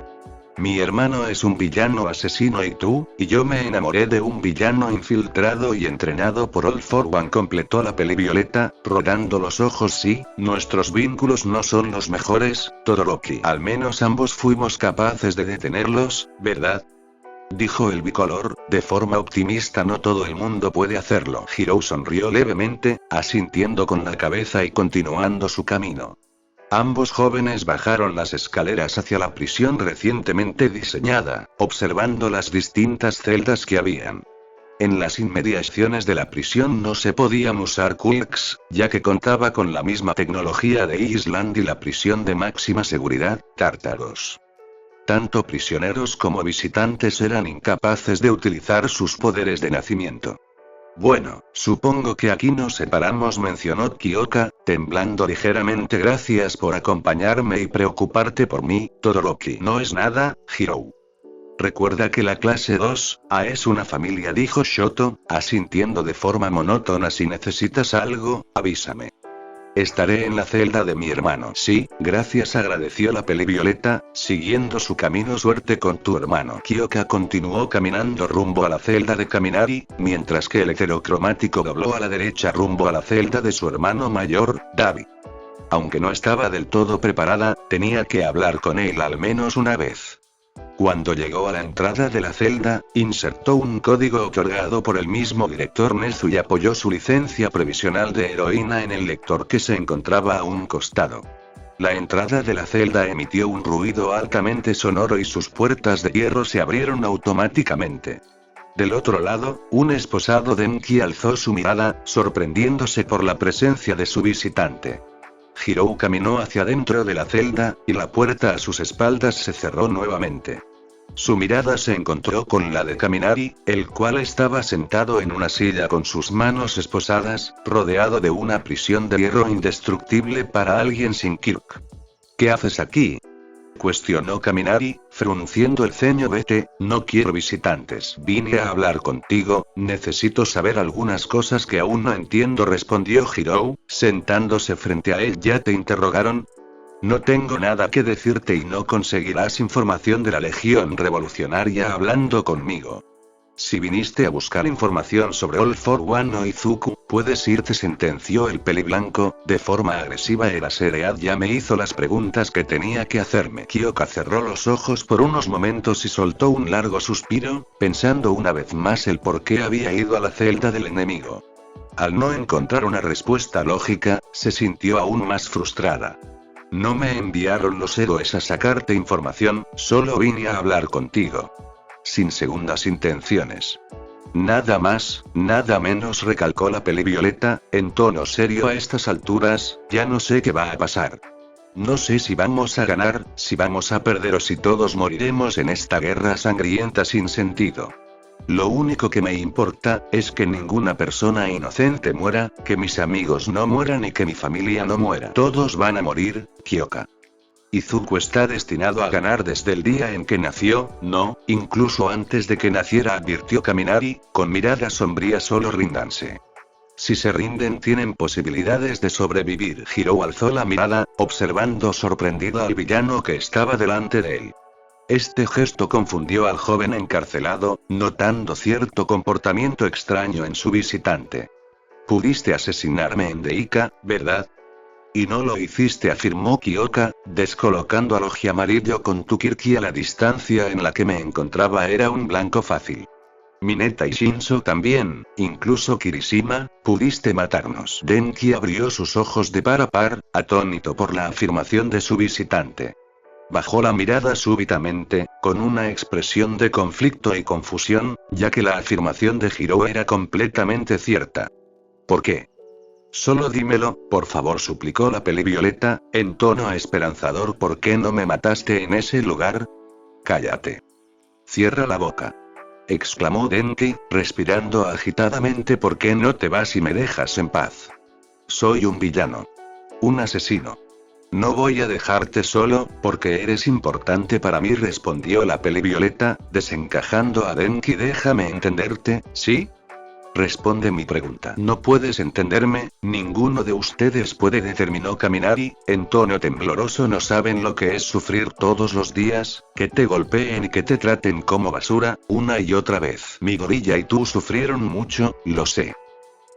Mi hermano es un villano asesino y yo me enamoré de un villano infiltrado y entrenado por All for One, completó la peli Violeta, rodando los ojos. Sí, nuestros vínculos no son los mejores, Todoroki. Al menos ambos fuimos capaces de detenerlos, ¿verdad? Dijo el bicolor, de forma optimista. No todo el mundo puede hacerlo. Hirou sonrió levemente, asintiendo con la cabeza y continuando su camino. Ambos jóvenes bajaron las escaleras hacia la prisión recientemente diseñada, observando las distintas celdas que habían. En las inmediaciones de la prisión no se podían usar Kulks, ya que contaba con la misma tecnología de Island y la prisión de máxima seguridad, Tártaros. Tanto prisioneros como visitantes eran incapaces de utilizar sus poderes de nacimiento. Bueno, supongo que aquí nos separamos, mencionó Kyoka, temblando ligeramente. Gracias por acompañarme y preocuparte por mí, Todoroki. No es nada, Hirou. Recuerda que la clase 2A es una familia, dijo Shoto, asintiendo de forma monótona. Si necesitas algo, avísame. Estaré en la celda de mi hermano. Sí, gracias, agradeció la peli Violeta, siguiendo su camino. Suerte con tu hermano. Kyoka continuó caminando rumbo a la celda de Kaminari, mientras que el heterocromático dobló a la derecha rumbo a la celda de su hermano mayor, Dabi. Aunque no estaba del todo preparada, tenía que hablar con él al menos una vez. Cuando llegó a la entrada de la celda, insertó un código otorgado por el mismo director Nezu y apoyó su licencia provisional de heroína en el lector que se encontraba a un costado. La entrada de la celda emitió un ruido altamente sonoro y sus puertas de hierro se abrieron automáticamente. Del otro lado, un esposado Denki alzó su mirada, sorprendiéndose por la presencia de su visitante. Hirou caminó hacia dentro de la celda, y la puerta a sus espaldas se cerró nuevamente. Su mirada se encontró con la de Kaminari, el cual estaba sentado en una silla con sus manos esposadas, rodeado de una prisión de hierro indestructible para alguien sin Kirk. ¿Qué haces aquí?, cuestionó Kaminari, frunciendo el ceño. Vete, no quiero visitantes. Vine a hablar contigo, necesito saber algunas cosas que aún no entiendo, respondió Hirou, sentándose frente a él. ¿Ya te interrogaron? No tengo nada que decirte y no conseguirás información de la Legión Revolucionaria hablando conmigo. Si viniste a buscar información sobre All for One o Izuku, puedes irte, sentenció el peliblanco, de forma agresiva. Era Seread ya me hizo las preguntas que tenía que hacerme. Kyoka cerró los ojos por unos momentos y soltó un largo suspiro, pensando una vez más el por qué había ido a la celda del enemigo. Al no encontrar una respuesta lógica, se sintió aún más frustrada. No me enviaron los héroes a sacarte información, solo vine a hablar contigo. Sin segundas intenciones. Nada más, nada menos, recalcó la peli Violeta, en tono serio. A estas alturas, ya no sé qué va a pasar. No sé si vamos a ganar, si vamos a perder o si todos moriremos en esta guerra sangrienta sin sentido. Lo único que me importa, es que ninguna persona inocente muera, que mis amigos no mueran y que mi familia no muera. Todos van a morir, Kyoka. Izuku está destinado a ganar desde el día en que nació, no, incluso antes de que naciera, advirtió Kaminari, con mirada sombría. Solo ríndanse. Si se rinden tienen posibilidades de sobrevivir. Hirou alzó la mirada, observando sorprendido al villano que estaba delante de él. Este gesto confundió al joven encarcelado, notando cierto comportamiento extraño en su visitante. Pudiste asesinarme en Deika, ¿verdad? Y no lo hiciste, afirmó Kyoka, descolocando al ojiamarillo con tu Kirki. A la distancia en la que me encontraba era un blanco fácil. Mineta y Shinso también, incluso Kirishima, pudiste matarnos. Denki abrió sus ojos de par a par, atónito por la afirmación de su visitante. Bajó la mirada súbitamente, con una expresión de conflicto y confusión, ya que la afirmación de Hirou era completamente cierta. ¿Por qué? Solo dímelo, por favor, suplicó la peli Violeta, en tono esperanzador. ¿Por qué no me mataste en ese lugar? Cállate. Cierra la boca, exclamó Denki, respirando agitadamente. ¿Por qué no te vas y me dejas en paz? Soy un villano. Un asesino. No voy a dejarte solo, porque eres importante para mí, respondió la peli Violeta, desencajando a Denki. Déjame entenderte, ¿sí? Responde mi pregunta. ¿No puedes entenderme? Ninguno de ustedes puede, determinó Kaminari, en tono tembloroso. ¿No saben lo que es sufrir todos los días? Que te golpeen y que te traten como basura, una y otra vez. Mi gorilla y tú sufrieron mucho, lo sé.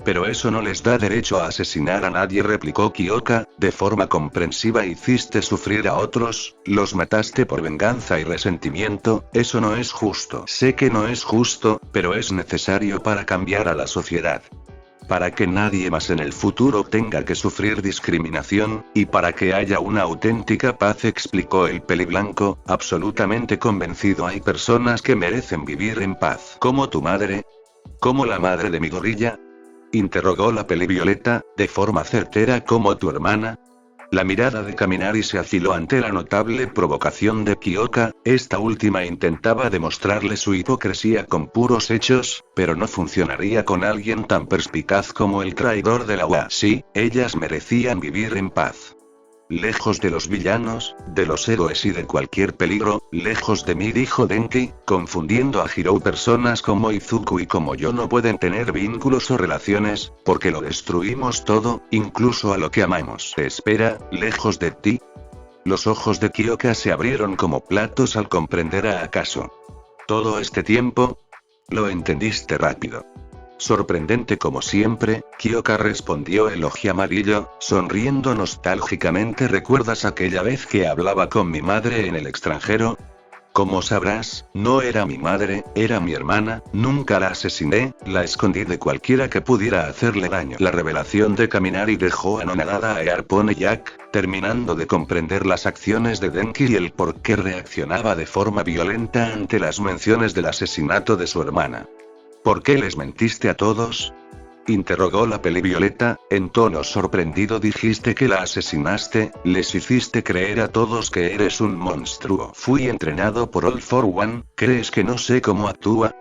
Pero eso no les da derecho a asesinar a nadie, replicó Kyoka, de forma comprensiva. Hiciste sufrir a otros, los mataste por venganza y resentimiento, eso no es justo. Sé que no es justo, pero es necesario para cambiar a la sociedad. Para que nadie más en el futuro tenga que sufrir discriminación, y para que haya una auténtica paz, explicó el peliblanco, absolutamente convencido. Hay personas que merecen vivir en paz. ¿Como tu madre? ¿Como la madre de mi gorilla?, interrogó la pelivioleta, de forma certera. ¿Como tu hermana? La mirada de Kaminari se afiló ante la notable provocación de Kyoka. Esta última intentaba demostrarle su hipocresía con puros hechos, pero no funcionaría con alguien tan perspicaz como el traidor de la UA. Sí, ellas merecían vivir en paz. Lejos de los villanos, de los héroes y de cualquier peligro, lejos de mí, dijo Denki, confundiendo a Hirou. Personas como Izuku y como yo no pueden tener vínculos o relaciones, porque lo destruimos todo, incluso a lo que amamos. Espera, lejos de ti. Los ojos de Kyoka se abrieron como platos al comprender a Akaso. ¿Todo este tiempo? Lo entendiste rápido. Sorprendente como siempre, Kyoka, respondió el oji amarillo, sonriendo nostálgicamente. ¿Recuerdas aquella vez que hablaba con mi madre en el extranjero? Como sabrás, no era mi madre, era mi hermana. Nunca la asesiné, la escondí de cualquiera que pudiera hacerle daño. La revelación de Kaminari dejó anonadada a Harpone Jack, terminando de comprender las acciones de Denki y el por qué reaccionaba de forma violenta ante las menciones del asesinato de su hermana. ¿Por qué les mentiste a todos?, interrogó la pelivioleta, en tono sorprendido. Dijiste que la asesinaste, les hiciste creer a todos que eres un monstruo. Fui entrenado por All for One, ¿crees que no sé cómo actúa?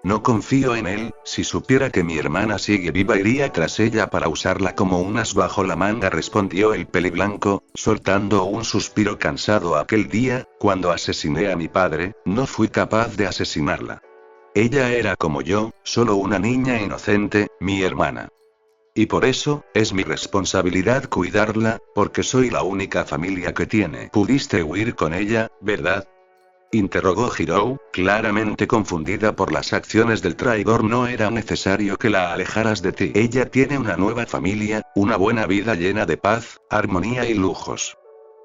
No confío en él. Si supiera que mi hermana sigue viva iría tras ella para usarla como un as bajo la manga, respondió el peliblanco, soltando un suspiro cansado. Aquel día, cuando asesiné a mi padre, no fui capaz de asesinarla. Ella era como yo, solo una niña inocente, mi hermana. Y por eso, es mi responsabilidad cuidarla, porque soy la única familia que tiene. ¿Pudiste huir con ella, verdad?, interrogó Hirou, claramente confundida por las acciones del traidor. No era necesario que la alejaras de ti. Ella tiene una nueva familia, una buena vida llena de paz, armonía y lujos.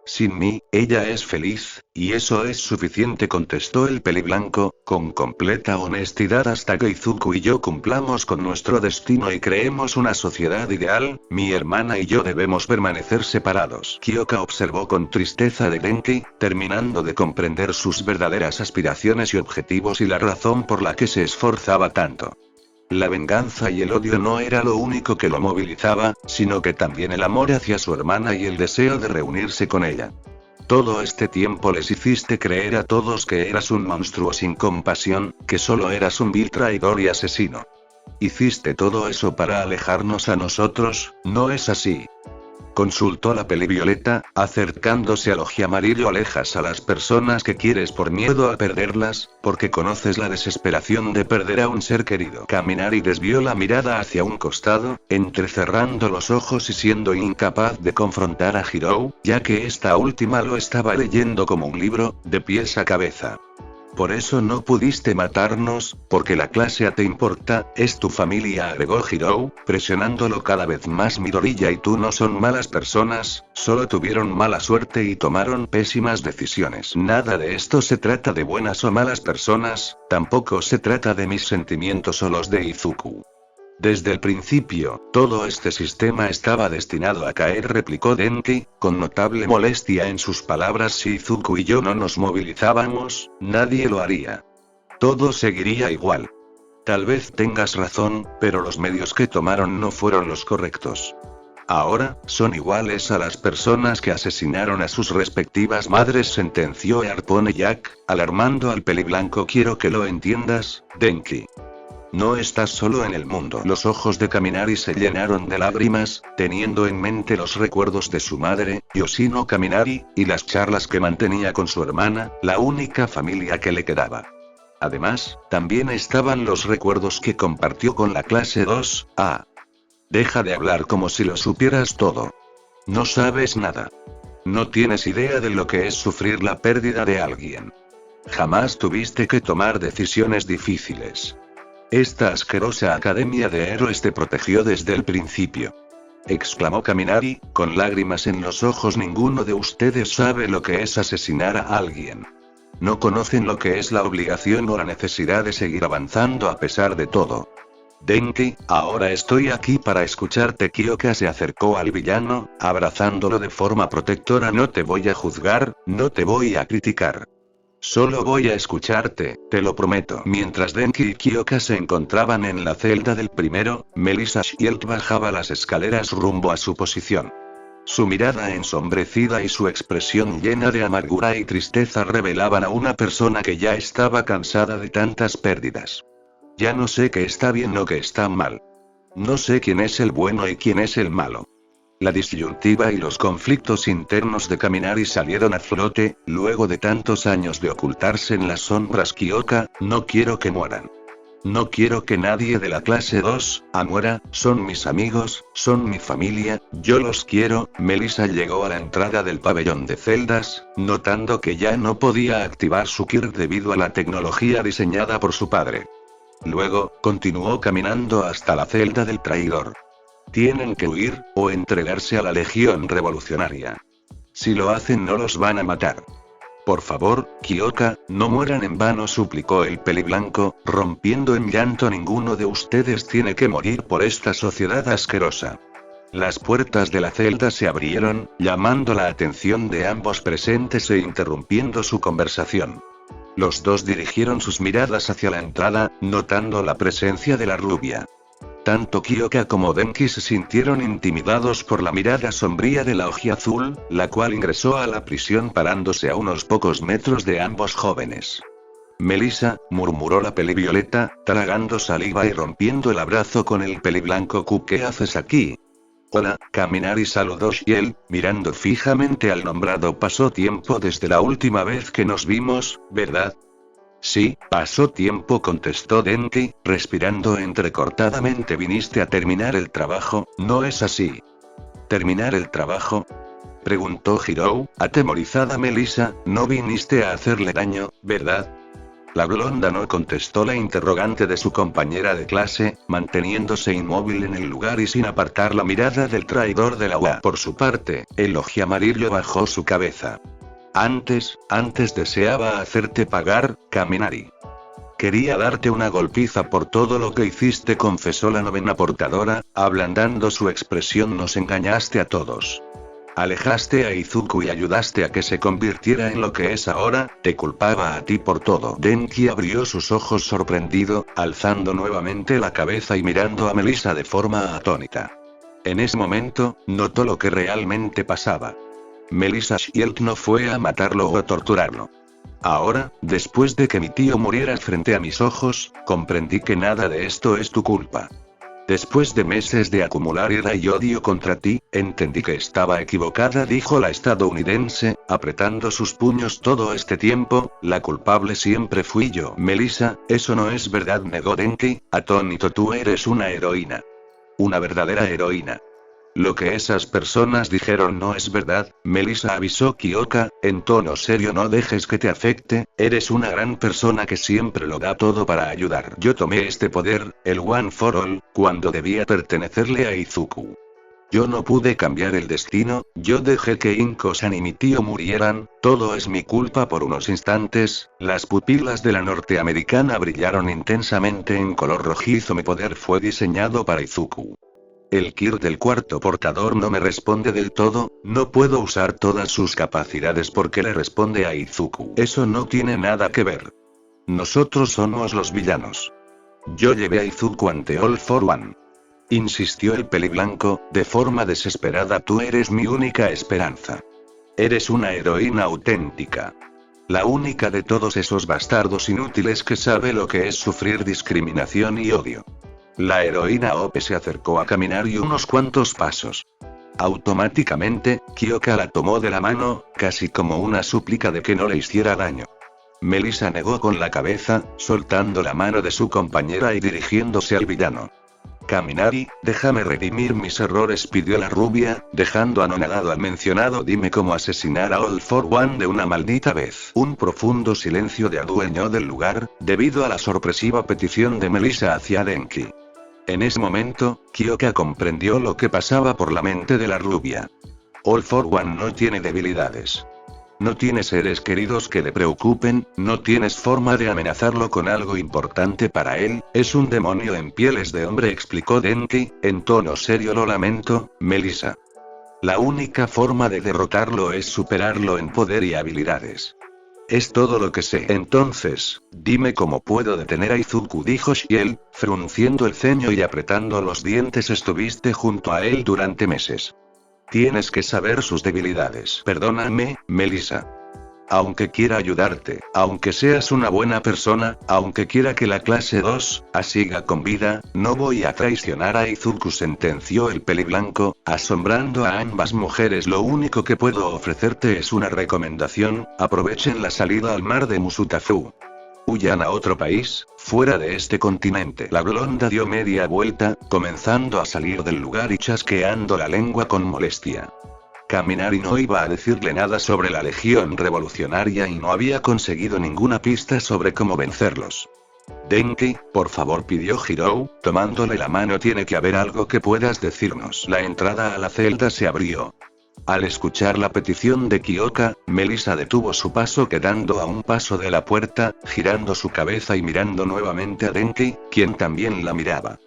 Sin mí, ella es feliz, y eso es suficiente, contestó el peliblanco, con completa honestidad. Hasta que Izuku y yo cumplamos con nuestro destino y creemos una sociedad ideal, mi hermana y yo debemos permanecer separados. Kyoka observó con tristeza de Denki, terminando de comprender sus verdaderas aspiraciones y objetivos y la razón por la que se esforzaba tanto. La venganza y el odio no era lo único que lo movilizaba, sino que también el amor hacia su hermana y el deseo de reunirse con ella. Todo este tiempo les hiciste creer a todos que eras un monstruo sin compasión, que solo eras un vil traidor y asesino. Hiciste todo eso para alejarnos a nosotros, ¿no es así?, consultó la pelivioleta, acercándose al oji amarillo. Alejas a las personas que quieres por miedo a perderlas, porque conoces la desesperación de perder a un ser querido. Kaminari desvió la mirada hacia un costado, entrecerrando los ojos y siendo incapaz de confrontar a Hirou, ya que esta última lo estaba leyendo como un libro, de pies a cabeza. Por eso no pudiste matarnos, porque la clase A te importa, es tu familia, agregó Hirou, presionándolo cada vez más. Midoriya y tú no son malas personas, solo tuvieron mala suerte y tomaron pésimas decisiones. Nada de esto se trata de buenas o malas personas, tampoco se trata de mis sentimientos o los de Izuku. Desde el principio, todo este sistema estaba destinado a caer, replicó Denki, con notable molestia en sus palabras. Si Izuku y yo no nos movilizábamos, nadie lo haría. Todo seguiría igual. Tal vez tengas razón, pero los medios que tomaron no fueron los correctos. Ahora, son iguales a las personas que asesinaron a sus respectivas madres, sentenció Harpone Jack, alarmando al peliblanco. Quiero que lo entiendas, Denki. No estás solo en el mundo. Los ojos de Kaminari se llenaron de lágrimas, teniendo en mente los recuerdos de su madre, Yoshino Kaminari, y las charlas que mantenía con su hermana, la única familia que le quedaba. Además, también estaban los recuerdos que compartió con la clase 2A. Deja de hablar como si lo supieras todo. No sabes nada. No tienes idea de lo que es sufrir la pérdida de alguien. Jamás tuviste que tomar decisiones difíciles. Esta asquerosa academia de héroes te protegió desde el principio. Exclamó Kaminari, con lágrimas en los ojos. Ninguno de ustedes sabe lo que es asesinar a alguien. No conocen lo que es la obligación o la necesidad de seguir avanzando a pesar de todo. Denki, ahora estoy aquí para escucharte. Kyoka se acercó al villano, abrazándolo de forma protectora. No te voy a juzgar, no te voy a criticar. Solo voy a escucharte, te lo prometo. Mientras Denki y Kyoka se encontraban en la celda del primero, Melissa Shield bajaba las escaleras rumbo a su posición. Su mirada ensombrecida y su expresión llena de amargura y tristeza revelaban a una persona que ya estaba cansada de tantas pérdidas. Ya no sé qué está bien o qué está mal. No sé quién es el bueno y quién es el malo. La disyuntiva y los conflictos internos de Kaminari salieron a flote, luego de tantos años de ocultarse en las sombras. Kyoka, no quiero que mueran. No quiero que nadie de la clase 2A muera, son mis amigos, son mi familia, yo los quiero. Melissa llegó a la entrada del pabellón de celdas, notando que ya no podía activar su Kir debido a la tecnología diseñada por su padre. Luego, continuó caminando hasta la celda del traidor. Tienen que huir, o entregarse a la Legión Revolucionaria. Si lo hacen no los van a matar. Por favor, Kyoka, no mueran en vano, suplicó el peliblanco, rompiendo en llanto. Ninguno de ustedes tiene que morir por esta sociedad asquerosa. Las puertas de la celda se abrieron, llamando la atención de ambos presentes e interrumpiendo su conversación. Los dos dirigieron sus miradas hacia la entrada, notando la presencia de la rubia. Tanto Kyoka como Denki se sintieron intimidados por la mirada sombría de la ojiazul, la cual ingresó a la prisión parándose a unos pocos metros de ambos jóvenes. Melissa, murmuró la pelivioleta, tragando saliva y rompiendo el abrazo con el peliblanco. ¿Qué haces aquí? Hola, Kaminari, saludó Shield, mirando fijamente al nombrado. Pasó tiempo desde la última vez que nos vimos, ¿verdad? Sí, pasó tiempo, contestó Denki, respirando entrecortadamente. Viniste a terminar el trabajo, ¿no es así? ¿Terminar el trabajo? Preguntó Hirou, atemorizada. Melissa, no viniste a hacerle daño, ¿verdad? La blonda no contestó la interrogante de su compañera de clase, manteniéndose inmóvil en el lugar y sin apartar la mirada del traidor de la UA. Por su parte, el ojiamarillo bajó su cabeza. Antes deseaba hacerte pagar, Kaminari. Quería darte una golpiza por todo lo que hiciste, confesó la novena portadora, ablandando su expresión. Nos engañaste a todos. Alejaste a Izuku y ayudaste a que se convirtiera en lo que es ahora, te culpaba a ti por todo. Denki abrió sus ojos sorprendido, alzando nuevamente la cabeza y mirando a Melissa de forma atónita. En ese momento, notó lo que realmente pasaba. Melissa Shield no fue a matarlo o a torturarlo. Ahora, después de que mi tío muriera frente a mis ojos, comprendí que nada de esto es tu culpa. Después de meses de acumular ira y odio contra ti, entendí que estaba equivocada, dijo la estadounidense, apretando sus puños. Todo este tiempo, la culpable siempre fui yo. Melissa, eso no es verdad, negó Denki, atónito. Tú eres una heroína. Una verdadera heroína. Lo que esas personas dijeron no es verdad, Melissa avisó Kyoka, en tono serio. No dejes que te afecte, eres una gran persona que siempre lo da todo para ayudar. Yo tomé este poder, el One for All, cuando debía pertenecerle a Izuku. Yo no pude cambiar el destino, yo dejé que Inko-san y mi tío murieran, todo es mi culpa. Por unos instantes, las pupilas de la norteamericana brillaron intensamente en color rojizo. Mi poder fue diseñado para Izuku. El Kir del cuarto portador no me responde del todo, no puedo usar todas sus capacidades porque le responde a Izuku. Eso no tiene nada que ver. Nosotros somos los villanos. Yo llevé a Izuku ante All for One. Insistió el peliblanco, de forma desesperada. Tú eres mi única esperanza. Eres una heroína auténtica. La única de todos esos bastardos inútiles que sabe lo que es sufrir discriminación y odio. La heroína OP se acercó a Kaminari unos cuantos pasos. Automáticamente, Kyoka la tomó de la mano, casi como una súplica de que no le hiciera daño. Melissa negó con la cabeza, soltando la mano de su compañera y dirigiéndose al villano. Kaminari, déjame redimir mis errores, pidió la rubia, dejando anonadado al mencionado. Dime cómo asesinar a All for One de una maldita vez. Un profundo silencio se adueñó del lugar, debido a la sorpresiva petición de Melissa hacia Denki. En ese momento, Kyoka comprendió lo que pasaba por la mente de la rubia. All for One no tiene debilidades. No tiene seres queridos que le preocupen, no tienes forma de amenazarlo con algo importante para él, es un demonio en pieles de hombre, explicó Denki, en tono serio. Lo lamento, Melissa. La única forma de derrotarlo es superarlo en poder y habilidades. Es todo lo que sé. Entonces, dime cómo puedo detener a Izuku, dijo Shiel, frunciendo el ceño y apretando los dientes. Estuviste junto a él durante meses. Tienes que saber sus debilidades. Perdóname, Melissa. Aunque quiera ayudarte, aunque seas una buena persona, aunque quiera que la clase 2 siga con vida, no voy a traicionar a Izuku, sentenció el peliblanco, asombrando a ambas mujeres. Lo único que puedo ofrecerte es una recomendación: aprovechen la salida al mar de Musutafu. Huyan a otro país, fuera de este continente. La blonda dio media vuelta, comenzando a salir del lugar y chasqueando la lengua con molestia. Kaminari no iba a decirle nada sobre la Legión Revolucionaria y no había conseguido ninguna pista sobre cómo vencerlos. Denki, por favor, pidió Hirou, tomándole la mano. Tiene que haber algo que puedas decirnos. La entrada a la celda se abrió. Al escuchar la petición de Kyoka, Melissa detuvo su paso, quedando a un paso de la puerta, girando su cabeza y mirando nuevamente a Denki, quien también la miraba.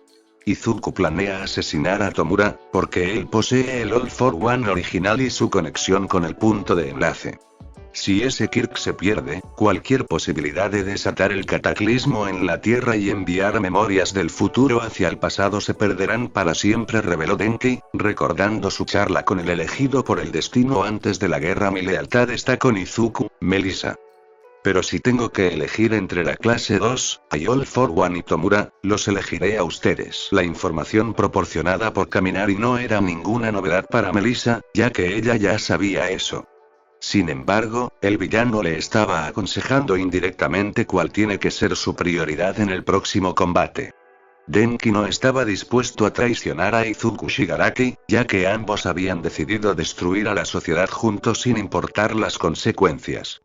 Izuku planea asesinar a Tomura, porque él posee el All for One original y su conexión con el punto de enlace. Si ese Kirk se pierde, cualquier posibilidad de desatar el cataclismo en la Tierra y enviar memorias del futuro hacia el pasado se perderán para siempre, reveló Denki, recordando su charla con el elegido por el destino antes de la guerra. Mi lealtad está con Izuku, Melissa. Pero si tengo que elegir entre la clase 2, All for One y Tomura, los elegiré a ustedes. La información proporcionada por Kaminari no era ninguna novedad para Melissa, ya que ella ya sabía eso. Sin embargo, el villano le estaba aconsejando indirectamente cuál tiene que ser su prioridad en el próximo combate. Denki no estaba dispuesto a traicionar a Izuku Shigaraki, ya que ambos habían decidido destruir a la sociedad juntos sin importar las consecuencias.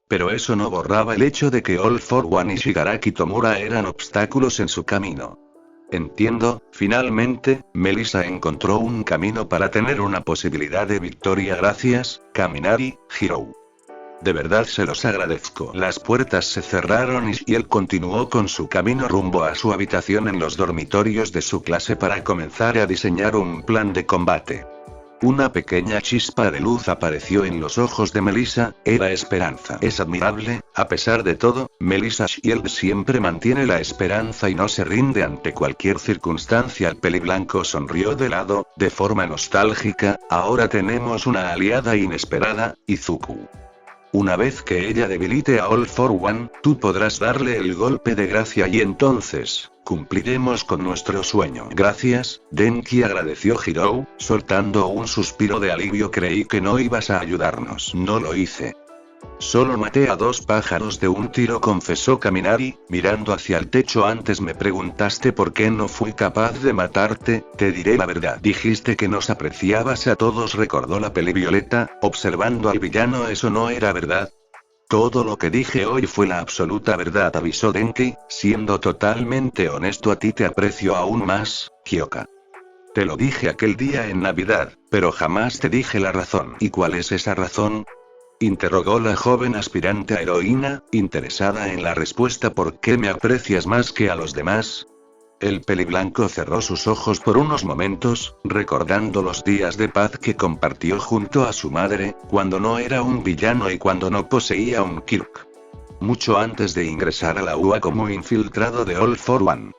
Pero eso no borraba el hecho de que All for One y Shigaraki Tomura eran obstáculos en su camino. Entiendo, finalmente, Melissa encontró un camino para tener una posibilidad de victoria. Gracias, Kaminari, Hirou. De verdad se los agradezco. Las puertas se cerraron y él continuó con su camino rumbo a su habitación en los dormitorios de su clase para comenzar a diseñar un plan de combate. Una pequeña chispa de luz apareció en los ojos de Melissa, era esperanza. Es admirable, a pesar de todo, Melissa Shield siempre mantiene la esperanza y no se rinde ante cualquier circunstancia. El peliblanco sonrió de lado, de forma nostálgica. Ahora tenemos una aliada inesperada, Izuku. Una vez que ella debilite a All for One, tú podrás darle el golpe de gracia y entonces cumpliremos con nuestro sueño. Gracias, Denki, agradeció Hirou, soltando un suspiro de alivio. Creí que no ibas a ayudarnos. No lo hice. Solo maté a 2 pájaros de un tiro, confesó Kaminari, mirando hacia el techo. Antes me preguntaste por qué no fui capaz de matarte. Te diré la verdad. Dijiste que nos apreciabas a todos, recordó la pelivioleta, observando al villano. Eso no era verdad. Todo lo que dije hoy fue la absoluta verdad, avisó Denki, siendo totalmente honesto. A ti te aprecio aún más, Kyoka. Te lo dije aquel día en Navidad, pero jamás te dije la razón. ¿Y cuál es esa razón?, interrogó la joven aspirante a heroína, interesada en la respuesta. ¿Por qué me aprecias más que a los demás? El peliblanco cerró sus ojos por unos momentos, recordando los días de paz que compartió junto a su madre, cuando no era un villano y cuando no poseía un Kirk. Mucho antes de ingresar a la UA como infiltrado de All for One.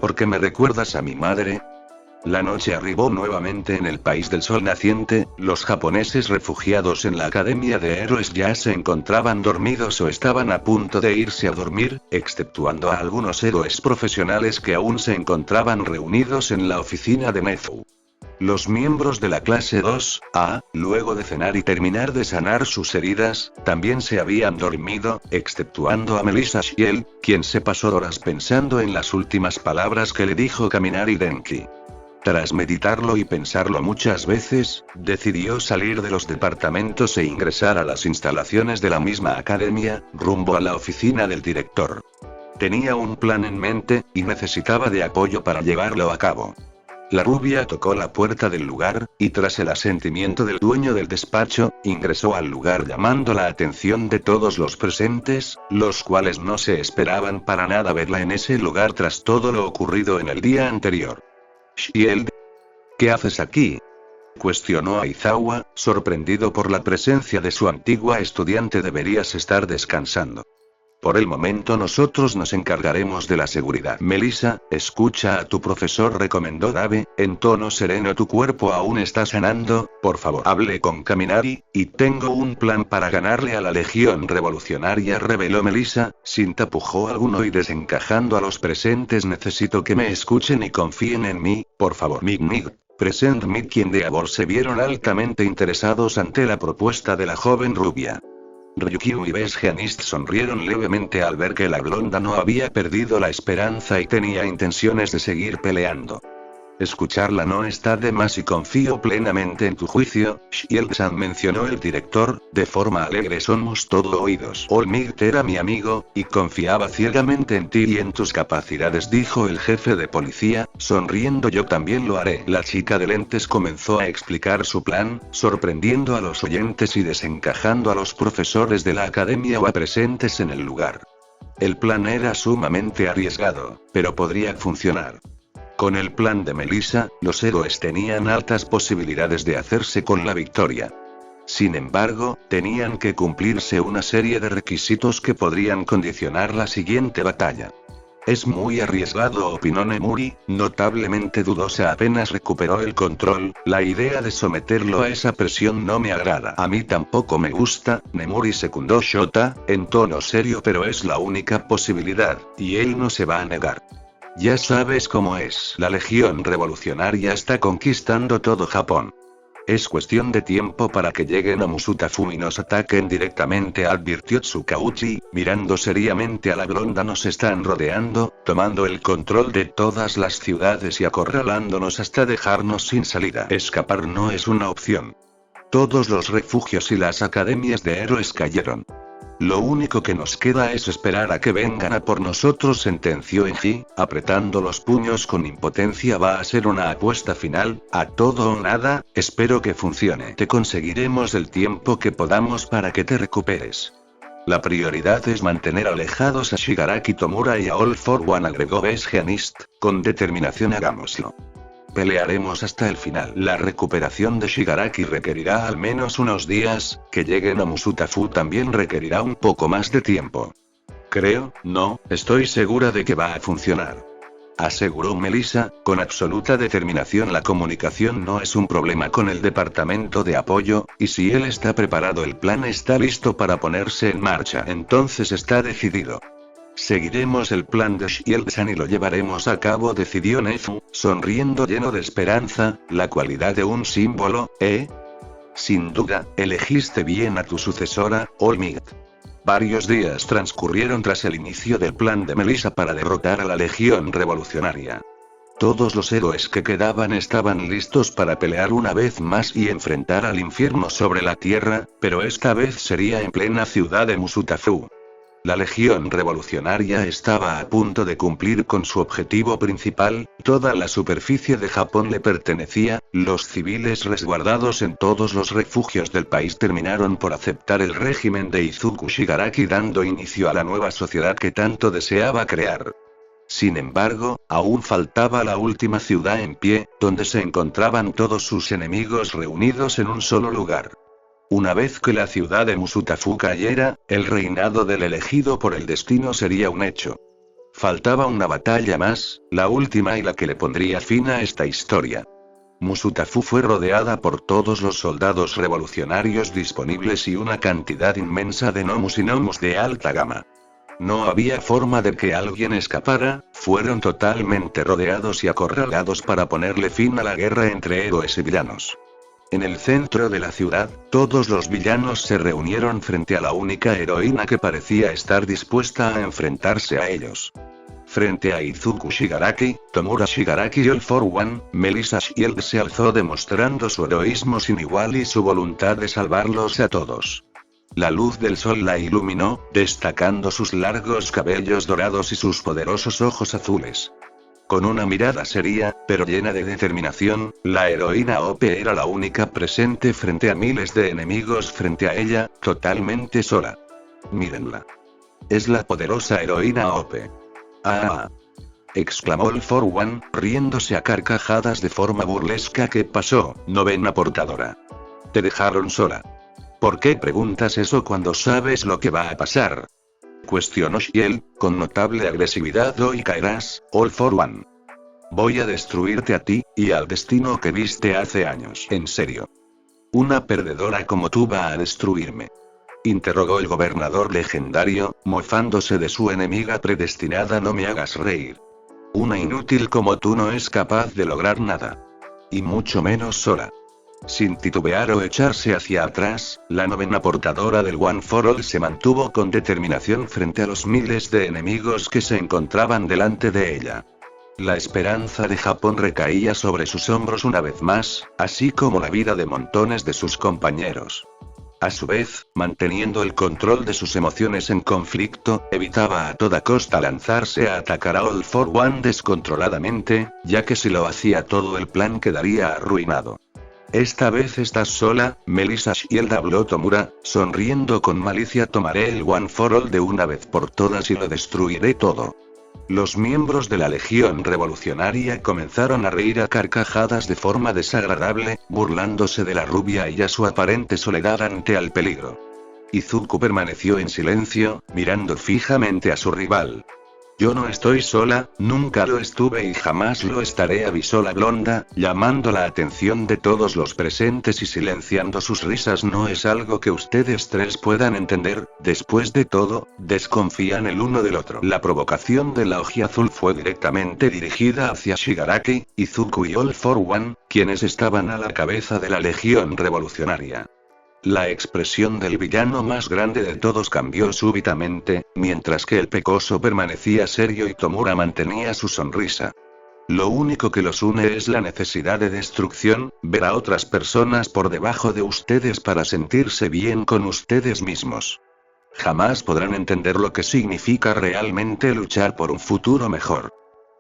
¿Por qué me recuerdas a mi madre? La noche arribó nuevamente en el país del sol naciente. Los japoneses refugiados en la Academia de Héroes ya se encontraban dormidos o estaban a punto de irse a dormir, exceptuando a algunos héroes profesionales que aún se encontraban reunidos en la oficina de Nezu. Los miembros de la clase 2A, luego de cenar y terminar de sanar sus heridas, también se habían dormido, exceptuando a Melissa Shield, quien se pasó horas pensando en las últimas palabras que le dijo Kaminari Denki. Tras meditarlo y pensarlo muchas veces, decidió salir de los departamentos e ingresar a las instalaciones de la misma academia, rumbo a la oficina del director. Tenía un plan en mente, y necesitaba de apoyo para llevarlo a cabo. La rubia tocó la puerta del lugar, y tras el asentimiento del dueño del despacho, ingresó al lugar llamando la atención de todos los presentes, los cuales no se esperaban para nada verla en ese lugar tras todo lo ocurrido en el día anterior. Shield, ¿qué haces aquí?, cuestionó Aizawa, sorprendido por la presencia de su antigua estudiante. Deberías estar descansando. Por el momento nosotros nos encargaremos de la seguridad. Melissa, escucha a tu profesor, recomendó Dave, en tono sereno. Tu cuerpo aún está sanando, por favor. Hablé con Kaminari, y tengo un plan para ganarle a la Legión Revolucionaria, reveló Melissa, sin tapujos alguno y desencajando a los presentes. Necesito que me escuchen y confíen en mí, por favor. Mig, Present Mig, quien de Abor se vieron altamente interesados ante la propuesta de la joven rubia. Ryukyu y Besgenist sonrieron levemente al ver que la blonda no había perdido la esperanza y tenía intenciones de seguir peleando. Escucharla no está de más y confío plenamente en tu juicio, Shield-san, mencionó el director, de forma alegre. Somos todo oídos. Olmigt era mi amigo, y confiaba ciegamente en ti y en tus capacidades, dijo el jefe de policía, sonriendo. Yo también lo haré. La chica de lentes comenzó a explicar su plan, sorprendiendo a los oyentes y desencajando a los profesores de la academia o a presentes en el lugar. El plan era sumamente arriesgado, pero podría funcionar. Con el plan de Melissa, los héroes tenían altas posibilidades de hacerse con la victoria. Sin embargo, tenían que cumplirse una serie de requisitos que podrían condicionar la siguiente batalla. Es muy arriesgado, opinó Nemuri, notablemente dudosa apenas recuperó el control. La idea de someterlo a esa presión no me agrada. A mí tampoco me gusta, Nemuri, secundó Shota, en tono serio, pero es la única posibilidad, y él no se va a negar. Ya sabes cómo es. La Legión Revolucionaria está conquistando todo Japón. Es cuestión de tiempo para que lleguen a Musutafu y nos ataquen directamente, advirtió Tsukauchi, mirando seriamente a la blonda. Nos están rodeando, tomando el control de todas las ciudades y acorralándonos hasta dejarnos sin salida. Escapar no es una opción. Todos los refugios y las academias de héroes cayeron. Lo único que nos queda es esperar a que vengan a por nosotros, sentenció Enji, apretando los puños con impotencia. Va a ser una apuesta final, a todo o nada, espero que funcione. Te conseguiremos el tiempo que podamos para que te recuperes. La prioridad es mantener alejados a Shigaraki Tomura y a All for One, agregó Besgenist, con determinación. Hagámoslo. Pelearemos hasta el final. La recuperación de Shigaraki requerirá al menos unos días, que lleguen a Musutafu también requerirá un poco más de tiempo. Estoy segura de que va a funcionar, aseguró Melissa, con absoluta determinación. La comunicación no es un problema con el departamento de apoyo, y si él está preparado, el plan está listo para ponerse en marcha. Entonces está decidido. Seguiremos el plan de Shield-san y lo llevaremos a cabo, decidió Nefu, sonriendo lleno de esperanza. La cualidad de un símbolo, Sin duda, elegiste bien a tu sucesora, Olmigt. Varios días transcurrieron tras el inicio del plan de Melissa para derrotar a la Legión Revolucionaria. Todos los héroes que quedaban estaban listos para pelear una vez más y enfrentar al infierno sobre la tierra, pero esta vez sería en plena ciudad de Musutafu. La Legión Revolucionaria estaba a punto de cumplir con su objetivo principal. Toda la superficie de Japón le pertenecía. Los civiles resguardados en todos los refugios del país terminaron por aceptar el régimen de Izuku Shigaraki, dando inicio a la nueva sociedad que tanto deseaba crear. Sin embargo, aún faltaba la última ciudad en pie, donde se encontraban todos sus enemigos reunidos en un solo lugar. Una vez que la ciudad de Musutafu cayera, el reinado del elegido por el destino sería un hecho. Faltaba una batalla más, la última y la que le pondría fin a esta historia. Musutafu fue rodeada por todos los soldados revolucionarios disponibles y una cantidad inmensa de nomus y nomus de alta gama. No había forma de que alguien escapara, fueron totalmente rodeados y acorralados para ponerle fin a la guerra entre héroes y villanos. En el centro de la ciudad, todos los villanos se reunieron frente a la única heroína que parecía estar dispuesta a enfrentarse a ellos. Frente a Izuku Shigaraki, Tomura Shigaraki y All For One, Melissa Shield se alzó demostrando su heroísmo sin igual y su voluntad de salvarlos a todos. La luz del sol la iluminó, destacando sus largos cabellos dorados y sus poderosos ojos azules. Con una mirada seria, pero llena de determinación, la heroína OP era la única presente frente a miles de enemigos frente a ella, totalmente sola. Mírenla. Es la poderosa heroína OP. ¡Ah! Exclamó All For One, riéndose a carcajadas de forma burlesca. ¿Qué pasó, novena portadora? ¿Te dejaron sola? ¿Por qué preguntas eso cuando sabes lo que va a pasar? Cuestionó Shield, con notable agresividad. Hoy caerás, All For One. Voy a destruirte a ti, y al destino que viste hace años. ¿En serio? ¿Una perdedora como tú va a destruirme? Interrogó el gobernador legendario, mofándose de su enemiga predestinada. No me hagas reír. Una inútil como tú no es capaz de lograr nada. Y mucho menos sola. Sin titubear o echarse hacia atrás, la novena portadora del One for All se mantuvo con determinación frente a los miles de enemigos que se encontraban delante de ella. La esperanza de Japón recaía sobre sus hombros una vez más, así como la vida de montones de sus compañeros. A su vez, manteniendo el control de sus emociones en conflicto, evitaba a toda costa lanzarse a atacar a All For One descontroladamente, ya que si lo hacía todo el plan quedaría arruinado. Esta vez estás sola, Melissa Shield, habló Tomura, sonriendo con malicia. Tomaré el One for All de una vez por todas y lo destruiré todo. Los miembros de la Legión Revolucionaria comenzaron a reír a carcajadas de forma desagradable, burlándose de la rubia y a su aparente soledad ante el peligro. Izuku permaneció en silencio, mirando fijamente a su rival. Yo no estoy sola, nunca lo estuve y jamás lo estaré, avisó la blonda, llamando la atención de todos los presentes y silenciando sus risas. No es algo que ustedes tres puedan entender, después de todo, desconfían el uno del otro. La provocación de la Ojiazul fue directamente dirigida hacia Shigaraki, Izuku y All For One, quienes estaban a la cabeza de la Legión Revolucionaria. La expresión del villano más grande de todos cambió súbitamente, mientras que el pecoso permanecía serio y Tomura mantenía su sonrisa. Lo único que los une es la necesidad de destrucción, ver a otras personas por debajo de ustedes para sentirse bien con ustedes mismos. Jamás podrán entender lo que significa realmente luchar por un futuro mejor.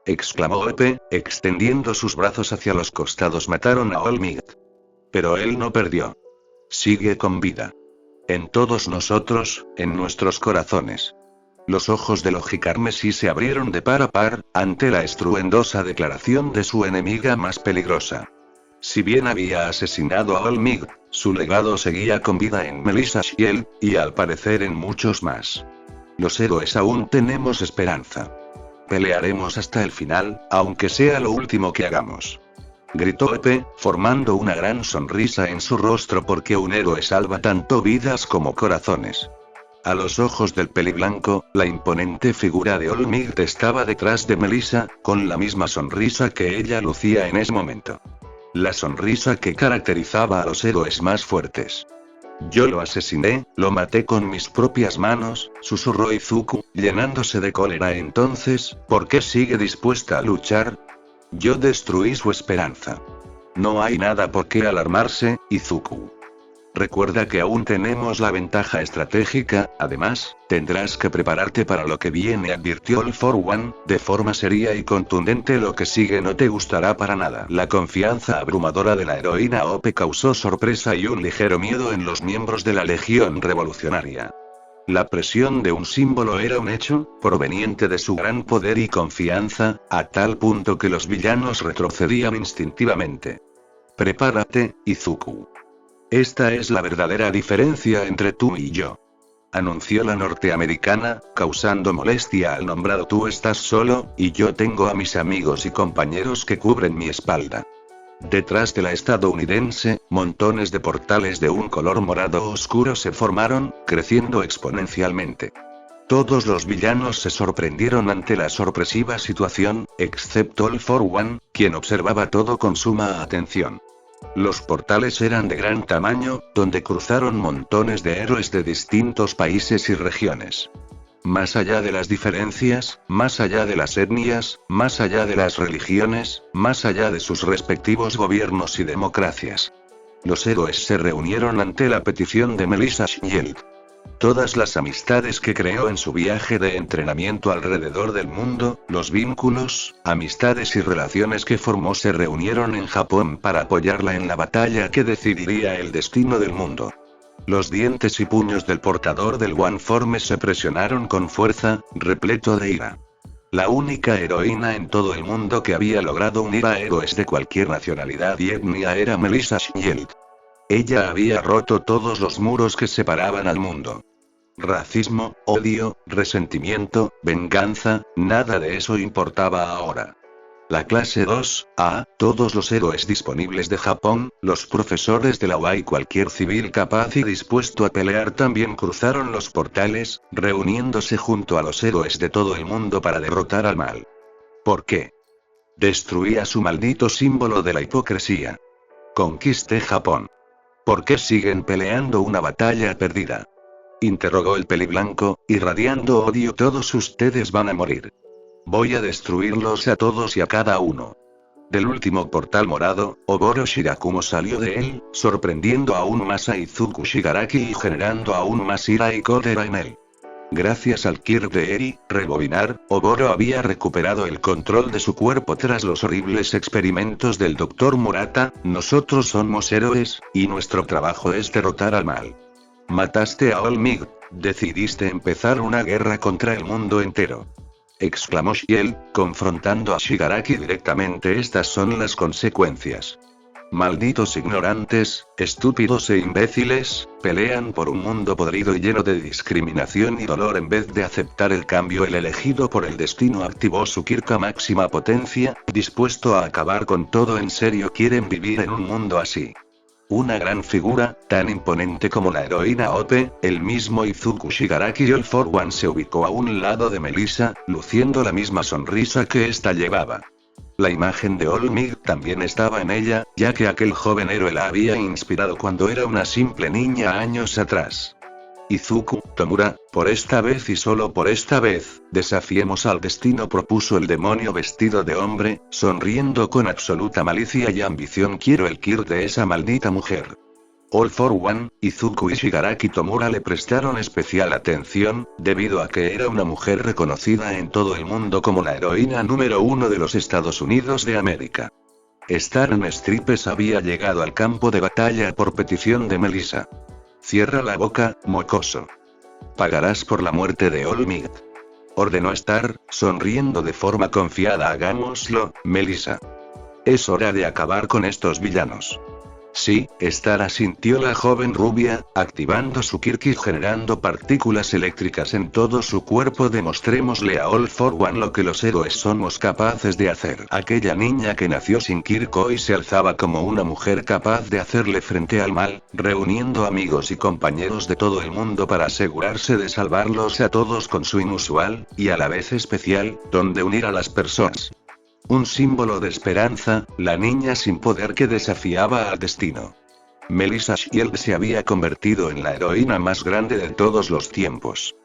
Exclamó Epe, extendiendo sus brazos hacia los costados. Mataron a All Might. Pero él no perdió. Sigue con vida. En todos nosotros, en nuestros corazones. Los ojos de Logicarmesí se abrieron de par a par, ante la estruendosa declaración de su enemiga más peligrosa. Si bien había asesinado a All Might, su legado seguía con vida en Melissa Shield, y al parecer en muchos más. Los héroes aún tenemos esperanza. Pelearemos hasta el final, aunque sea lo último que hagamos. Gritó Epe, formando una gran sonrisa en su rostro, porque un héroe salva tanto vidas como corazones. A los ojos del peliblanco, la imponente figura de All Might estaba detrás de Melissa, con la misma sonrisa que ella lucía en ese momento. La sonrisa que caracterizaba a los héroes más fuertes. Yo lo asesiné, lo maté con mis propias manos, susurró Izuku, llenándose de cólera. Entonces, ¿por qué sigue dispuesta a luchar? Yo destruí su esperanza. No hay nada por qué alarmarse, Izuku. Recuerda que aún tenemos la ventaja estratégica, además, tendrás que prepararte para lo que viene, advirtió All For One, de forma seria y contundente. Lo que sigue no te gustará para nada. La confianza abrumadora de la heroína OP causó sorpresa y un ligero miedo en los miembros de la Legión Revolucionaria. La presión de un símbolo era un hecho, proveniente de su gran poder y confianza, a tal punto que los villanos retrocedían instintivamente. Prepárate, Izuku. Esta es la verdadera diferencia entre tú y yo. Anunció la norteamericana, causando molestia al nombrado. Tú estás solo, y yo tengo a mis amigos y compañeros que cubren mi espalda. Detrás de la estadounidense, montones de portales de un color morado oscuro se formaron, creciendo exponencialmente. Todos los villanos se sorprendieron ante la sorpresiva situación, excepto All for One, quien observaba todo con suma atención. Los portales eran de gran tamaño, donde cruzaron montones de héroes de distintos países y regiones. Más allá de las diferencias, más allá de las etnias, más allá de las religiones, más allá de sus respectivos gobiernos y democracias. Los héroes se reunieron ante la petición de Melissa Shield. Todas las amistades que creó en su viaje de entrenamiento alrededor del mundo, los vínculos, amistades y relaciones que formó se reunieron en Japón para apoyarla en la batalla que decidiría el destino del mundo. Los dientes y puños del portador del One Form se presionaron con fuerza, repleto de ira. La única heroína en todo el mundo que había logrado unir a héroes de cualquier nacionalidad y etnia era Melissa Shield. Ella había roto todos los muros que separaban al mundo. Racismo, odio, resentimiento, venganza, nada de eso importaba ahora. La clase 2A, todos los héroes disponibles de Japón, los profesores de la UA y cualquier civil capaz y dispuesto a pelear también cruzaron los portales, reuniéndose junto a los héroes de todo el mundo para derrotar al mal. ¿Por qué? Destruía su maldito símbolo de la hipocresía. Conquisté Japón. ¿Por qué siguen peleando una batalla perdida? Interrogó el peliblanco, irradiando odio. Todos ustedes van a morir. Voy a destruirlos a todos y a cada uno. Del último portal morado, Oboro Shirakumo salió de él, sorprendiendo aún más a Izuku Shigaraki y generando aún más ira y cólera en él. Gracias al Kirk de Eri, rebobinar, Oboro había recuperado el control de su cuerpo tras los horribles experimentos del Dr. Murata. Nosotros somos héroes, y nuestro trabajo es derrotar al mal. Mataste a All Might, decidiste empezar una guerra contra el mundo entero. Exclamó Shield, confrontando a Shigaraki directamente. Estas son las consecuencias. Malditos ignorantes, estúpidos e imbéciles, pelean por un mundo podrido y lleno de discriminación y dolor en vez de aceptar el cambio. El elegido por el destino activó su Kirk a máxima potencia, dispuesto a acabar con todo. ¿En serio quieren vivir en un mundo así? Una gran figura, tan imponente como la heroína OP, el mismo Izuku Shigaraki All for One se ubicó a un lado de Melissa, luciendo la misma sonrisa que ésta llevaba. La imagen de All Might también estaba en ella, ya que aquel joven héroe la había inspirado cuando era una simple niña años atrás. Izuku, Tomura, por esta vez y solo por esta vez, desafiemos al destino, propuso el demonio vestido de hombre, sonriendo con absoluta malicia y ambición. Quiero el Kirk de esa maldita mujer. All for One, Izuku y Shigaraki Tomura le prestaron especial atención, debido a que era una mujer reconocida en todo el mundo como la heroína número 1 de los Estados Unidos de América. Staran Stripes había llegado al campo de batalla por petición de Melissa. Cierra la boca, mocoso. Pagarás por la muerte de All Might. Ordenó Star, sonriendo de forma confiada. Hagámoslo, Melissa. Es hora de acabar con estos villanos. Sí, Star, asintió la joven rubia, activando su Kirk y generando partículas eléctricas en todo su cuerpo. Demostrémosle a All for One lo que los héroes somos capaces de hacer. Aquella niña que nació sin Kirk hoy se alzaba como una mujer capaz de hacerle frente al mal, reuniendo amigos y compañeros de todo el mundo para asegurarse de salvarlos a todos con su inusual, y a la vez especial, don de unir a las personas. Un símbolo de esperanza, la niña sin poder que desafiaba al destino. Melissa Shield se había convertido en la heroína más grande de todos los tiempos.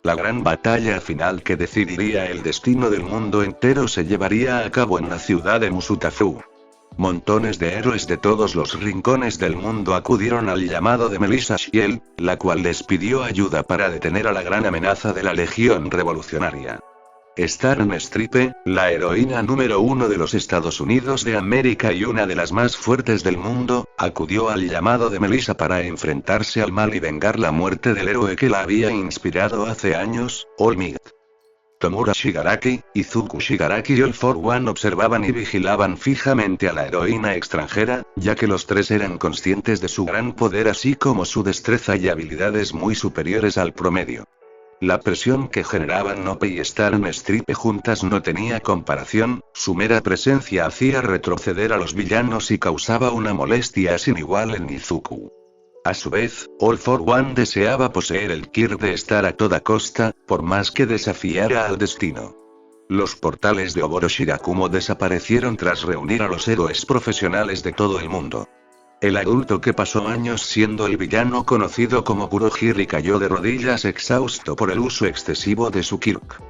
La gran batalla final que decidiría el destino del mundo entero se llevaría a cabo en la ciudad de Musutafu. Montones de héroes de todos los rincones del mundo acudieron al llamado de Melissa Shield, la cual les pidió ayuda para detener a la gran amenaza de la Legión Revolucionaria. Staran Stripe, la heroína número 1 de los Estados Unidos de América y una de las más fuertes del mundo, acudió al llamado de Melissa para enfrentarse al mal y vengar la muerte del héroe que la había inspirado hace años, All Might. Tomura Shigaraki, Izuku Shigaraki y All for One observaban y vigilaban fijamente a la heroína extranjera, ya que los tres eran conscientes de su gran poder así como su destreza y habilidades muy superiores al promedio. La presión que generaban Nope y Staran Stripe juntas no tenía comparación, su mera presencia hacía retroceder a los villanos y causaba una molestia sin igual en Izuku. A su vez, All for One deseaba poseer el Kirk de Star a toda costa, por más que desafiara al destino. Los portales de Oboro Shirakumo desaparecieron tras reunir a los héroes profesionales de todo el mundo. El adulto que pasó años siendo el villano conocido como Kurohiri cayó de rodillas exhausto por el uso excesivo de su Kirk.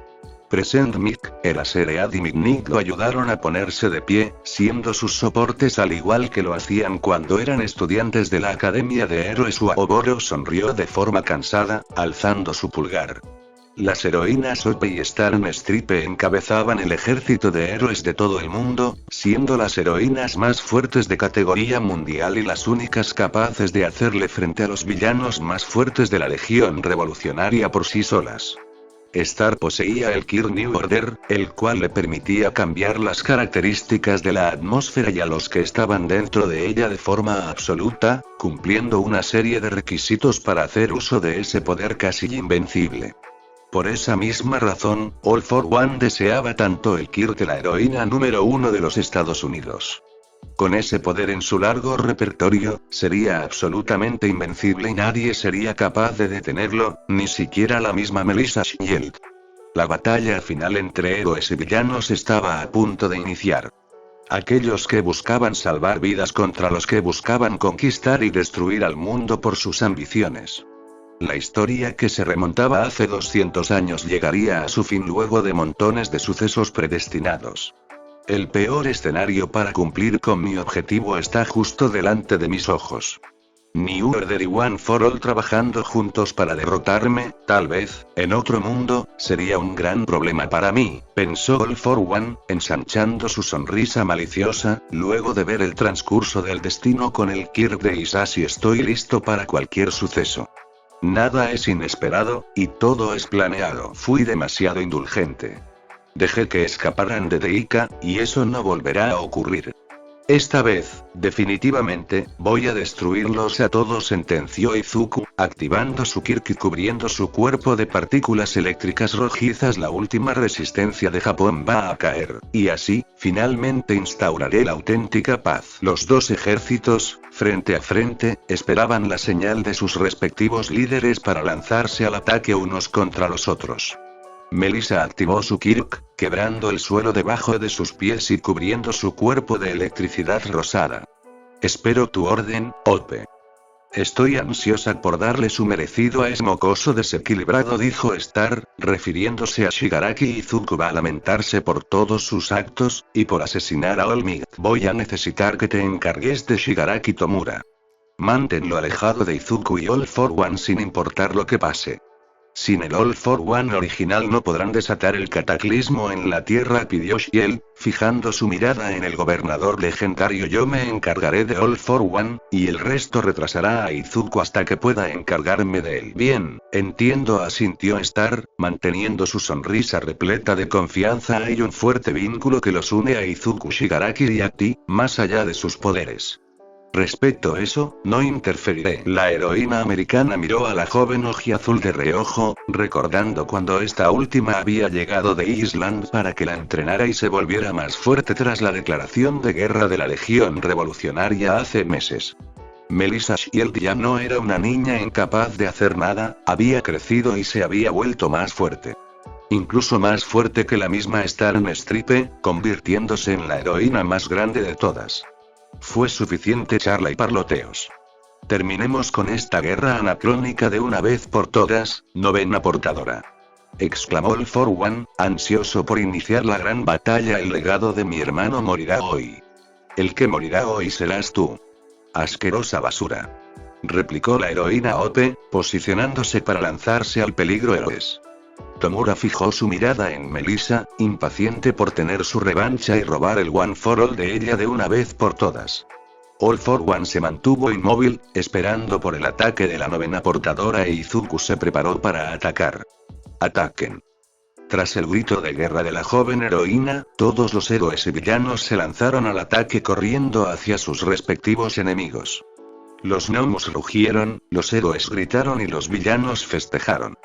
Present Mick, Eraserhead y Mick lo ayudaron a ponerse de pie, siendo sus soportes al igual que lo hacían cuando eran estudiantes de la Academia de Héroes. Oboro sonrió de forma cansada, alzando su pulgar. Las heroínas Ope y Starn Stripe encabezaban el ejército de héroes de todo el mundo, siendo las heroínas más fuertes de categoría mundial y las únicas capaces de hacerle frente a los villanos más fuertes de la Legión Revolucionaria por sí solas. Star poseía el Kirk New Order, el cual le permitía cambiar las características de la atmósfera y a los que estaban dentro de ella de forma absoluta, cumpliendo una serie de requisitos para hacer uso de ese poder casi invencible. Por esa misma razón, All for One deseaba tanto el Kirk de la heroína número 1 de los Estados Unidos. Con ese poder en su largo repertorio, sería absolutamente invencible y nadie sería capaz de detenerlo, ni siquiera la misma Melissa Shield. La batalla final entre héroes y villanos estaba a punto de iniciar. Aquellos que buscaban salvar vidas contra los que buscaban conquistar y destruir al mundo por sus ambiciones. La historia que se remontaba hace 200 años llegaría a su fin luego de montones de sucesos predestinados. El peor escenario para cumplir con mi objetivo está justo delante de mis ojos. New Order y One for All trabajando juntos para derrotarme, tal vez, en otro mundo, sería un gran problema para mí, pensó All for One, ensanchando su sonrisa maliciosa, luego de ver el transcurso del destino con el Kirk de Isashi. Estoy listo para cualquier suceso. Nada es inesperado, y todo es planeado. Fui demasiado indulgente. Dejé que escaparan de Deika, y eso no volverá a ocurrir. Esta vez, definitivamente, voy a destruirlos a todos, sentenció Izuku, activando su Kirk y cubriendo su cuerpo de partículas eléctricas rojizas. La última resistencia de Japón va a caer, y así, finalmente instauraré la auténtica paz. Los dos ejércitos, frente a frente, esperaban la señal de sus respectivos líderes para lanzarse al ataque unos contra los otros. Melissa activó su Kirk, quebrando el suelo debajo de sus pies y cubriendo su cuerpo de electricidad rosada. Espero tu orden, Ope. Estoy ansiosa por darle su merecido a ese mocoso desequilibrado, dijo Star, refiriéndose a Shigaraki. Izuku va a lamentarse por todos sus actos, y por asesinar a All Might. Voy a necesitar que te encargues de Shigaraki Tomura. Manténlo alejado de Izuku y All for One sin importar lo que pase. Sin el All for One original no podrán desatar el cataclismo en la Tierra, pidió Shield, fijando su mirada en el gobernador legendario. Yo me encargaré de All for One, y el resto retrasará a Izuku hasta que pueda encargarme de él. Bien, entiendo, asintió Star, manteniendo su sonrisa repleta de confianza. Hay un fuerte vínculo que los une a Izuku, Shigaraki y a ti, más allá de sus poderes. Respecto a eso, no interferiré. La heroína americana miró a la joven ojiazul de reojo, recordando cuando esta última había llegado de Island para que la entrenara y se volviera más fuerte tras la declaración de guerra de la Legión Revolucionaria hace meses. Melissa Shield ya no era una niña incapaz de hacer nada, había crecido y se había vuelto más fuerte. Incluso más fuerte que la misma Starn Stripe, convirtiéndose en la heroína más grande de todas. Fue suficiente charla y parloteos. Terminemos con esta guerra anacrónica de una vez por todas, novena portadora. Exclamó All for One, ansioso por iniciar la gran batalla. El legado de mi hermano morirá hoy. El que morirá hoy serás tú. Asquerosa basura. Replicó la heroína Ope, posicionándose para lanzarse al peligro héroes. Tomura fijó su mirada en Melissa, impaciente por tener su revancha y robar el One for All de ella de una vez por todas. All for One se mantuvo inmóvil, esperando por el ataque de la novena portadora, e Izuku se preparó para atacar. ¡Ataquen! Tras el grito de guerra de la joven heroína, todos los héroes y villanos se lanzaron al ataque corriendo hacia sus respectivos enemigos. Los gnomos rugieron, los héroes gritaron y los villanos festejaron.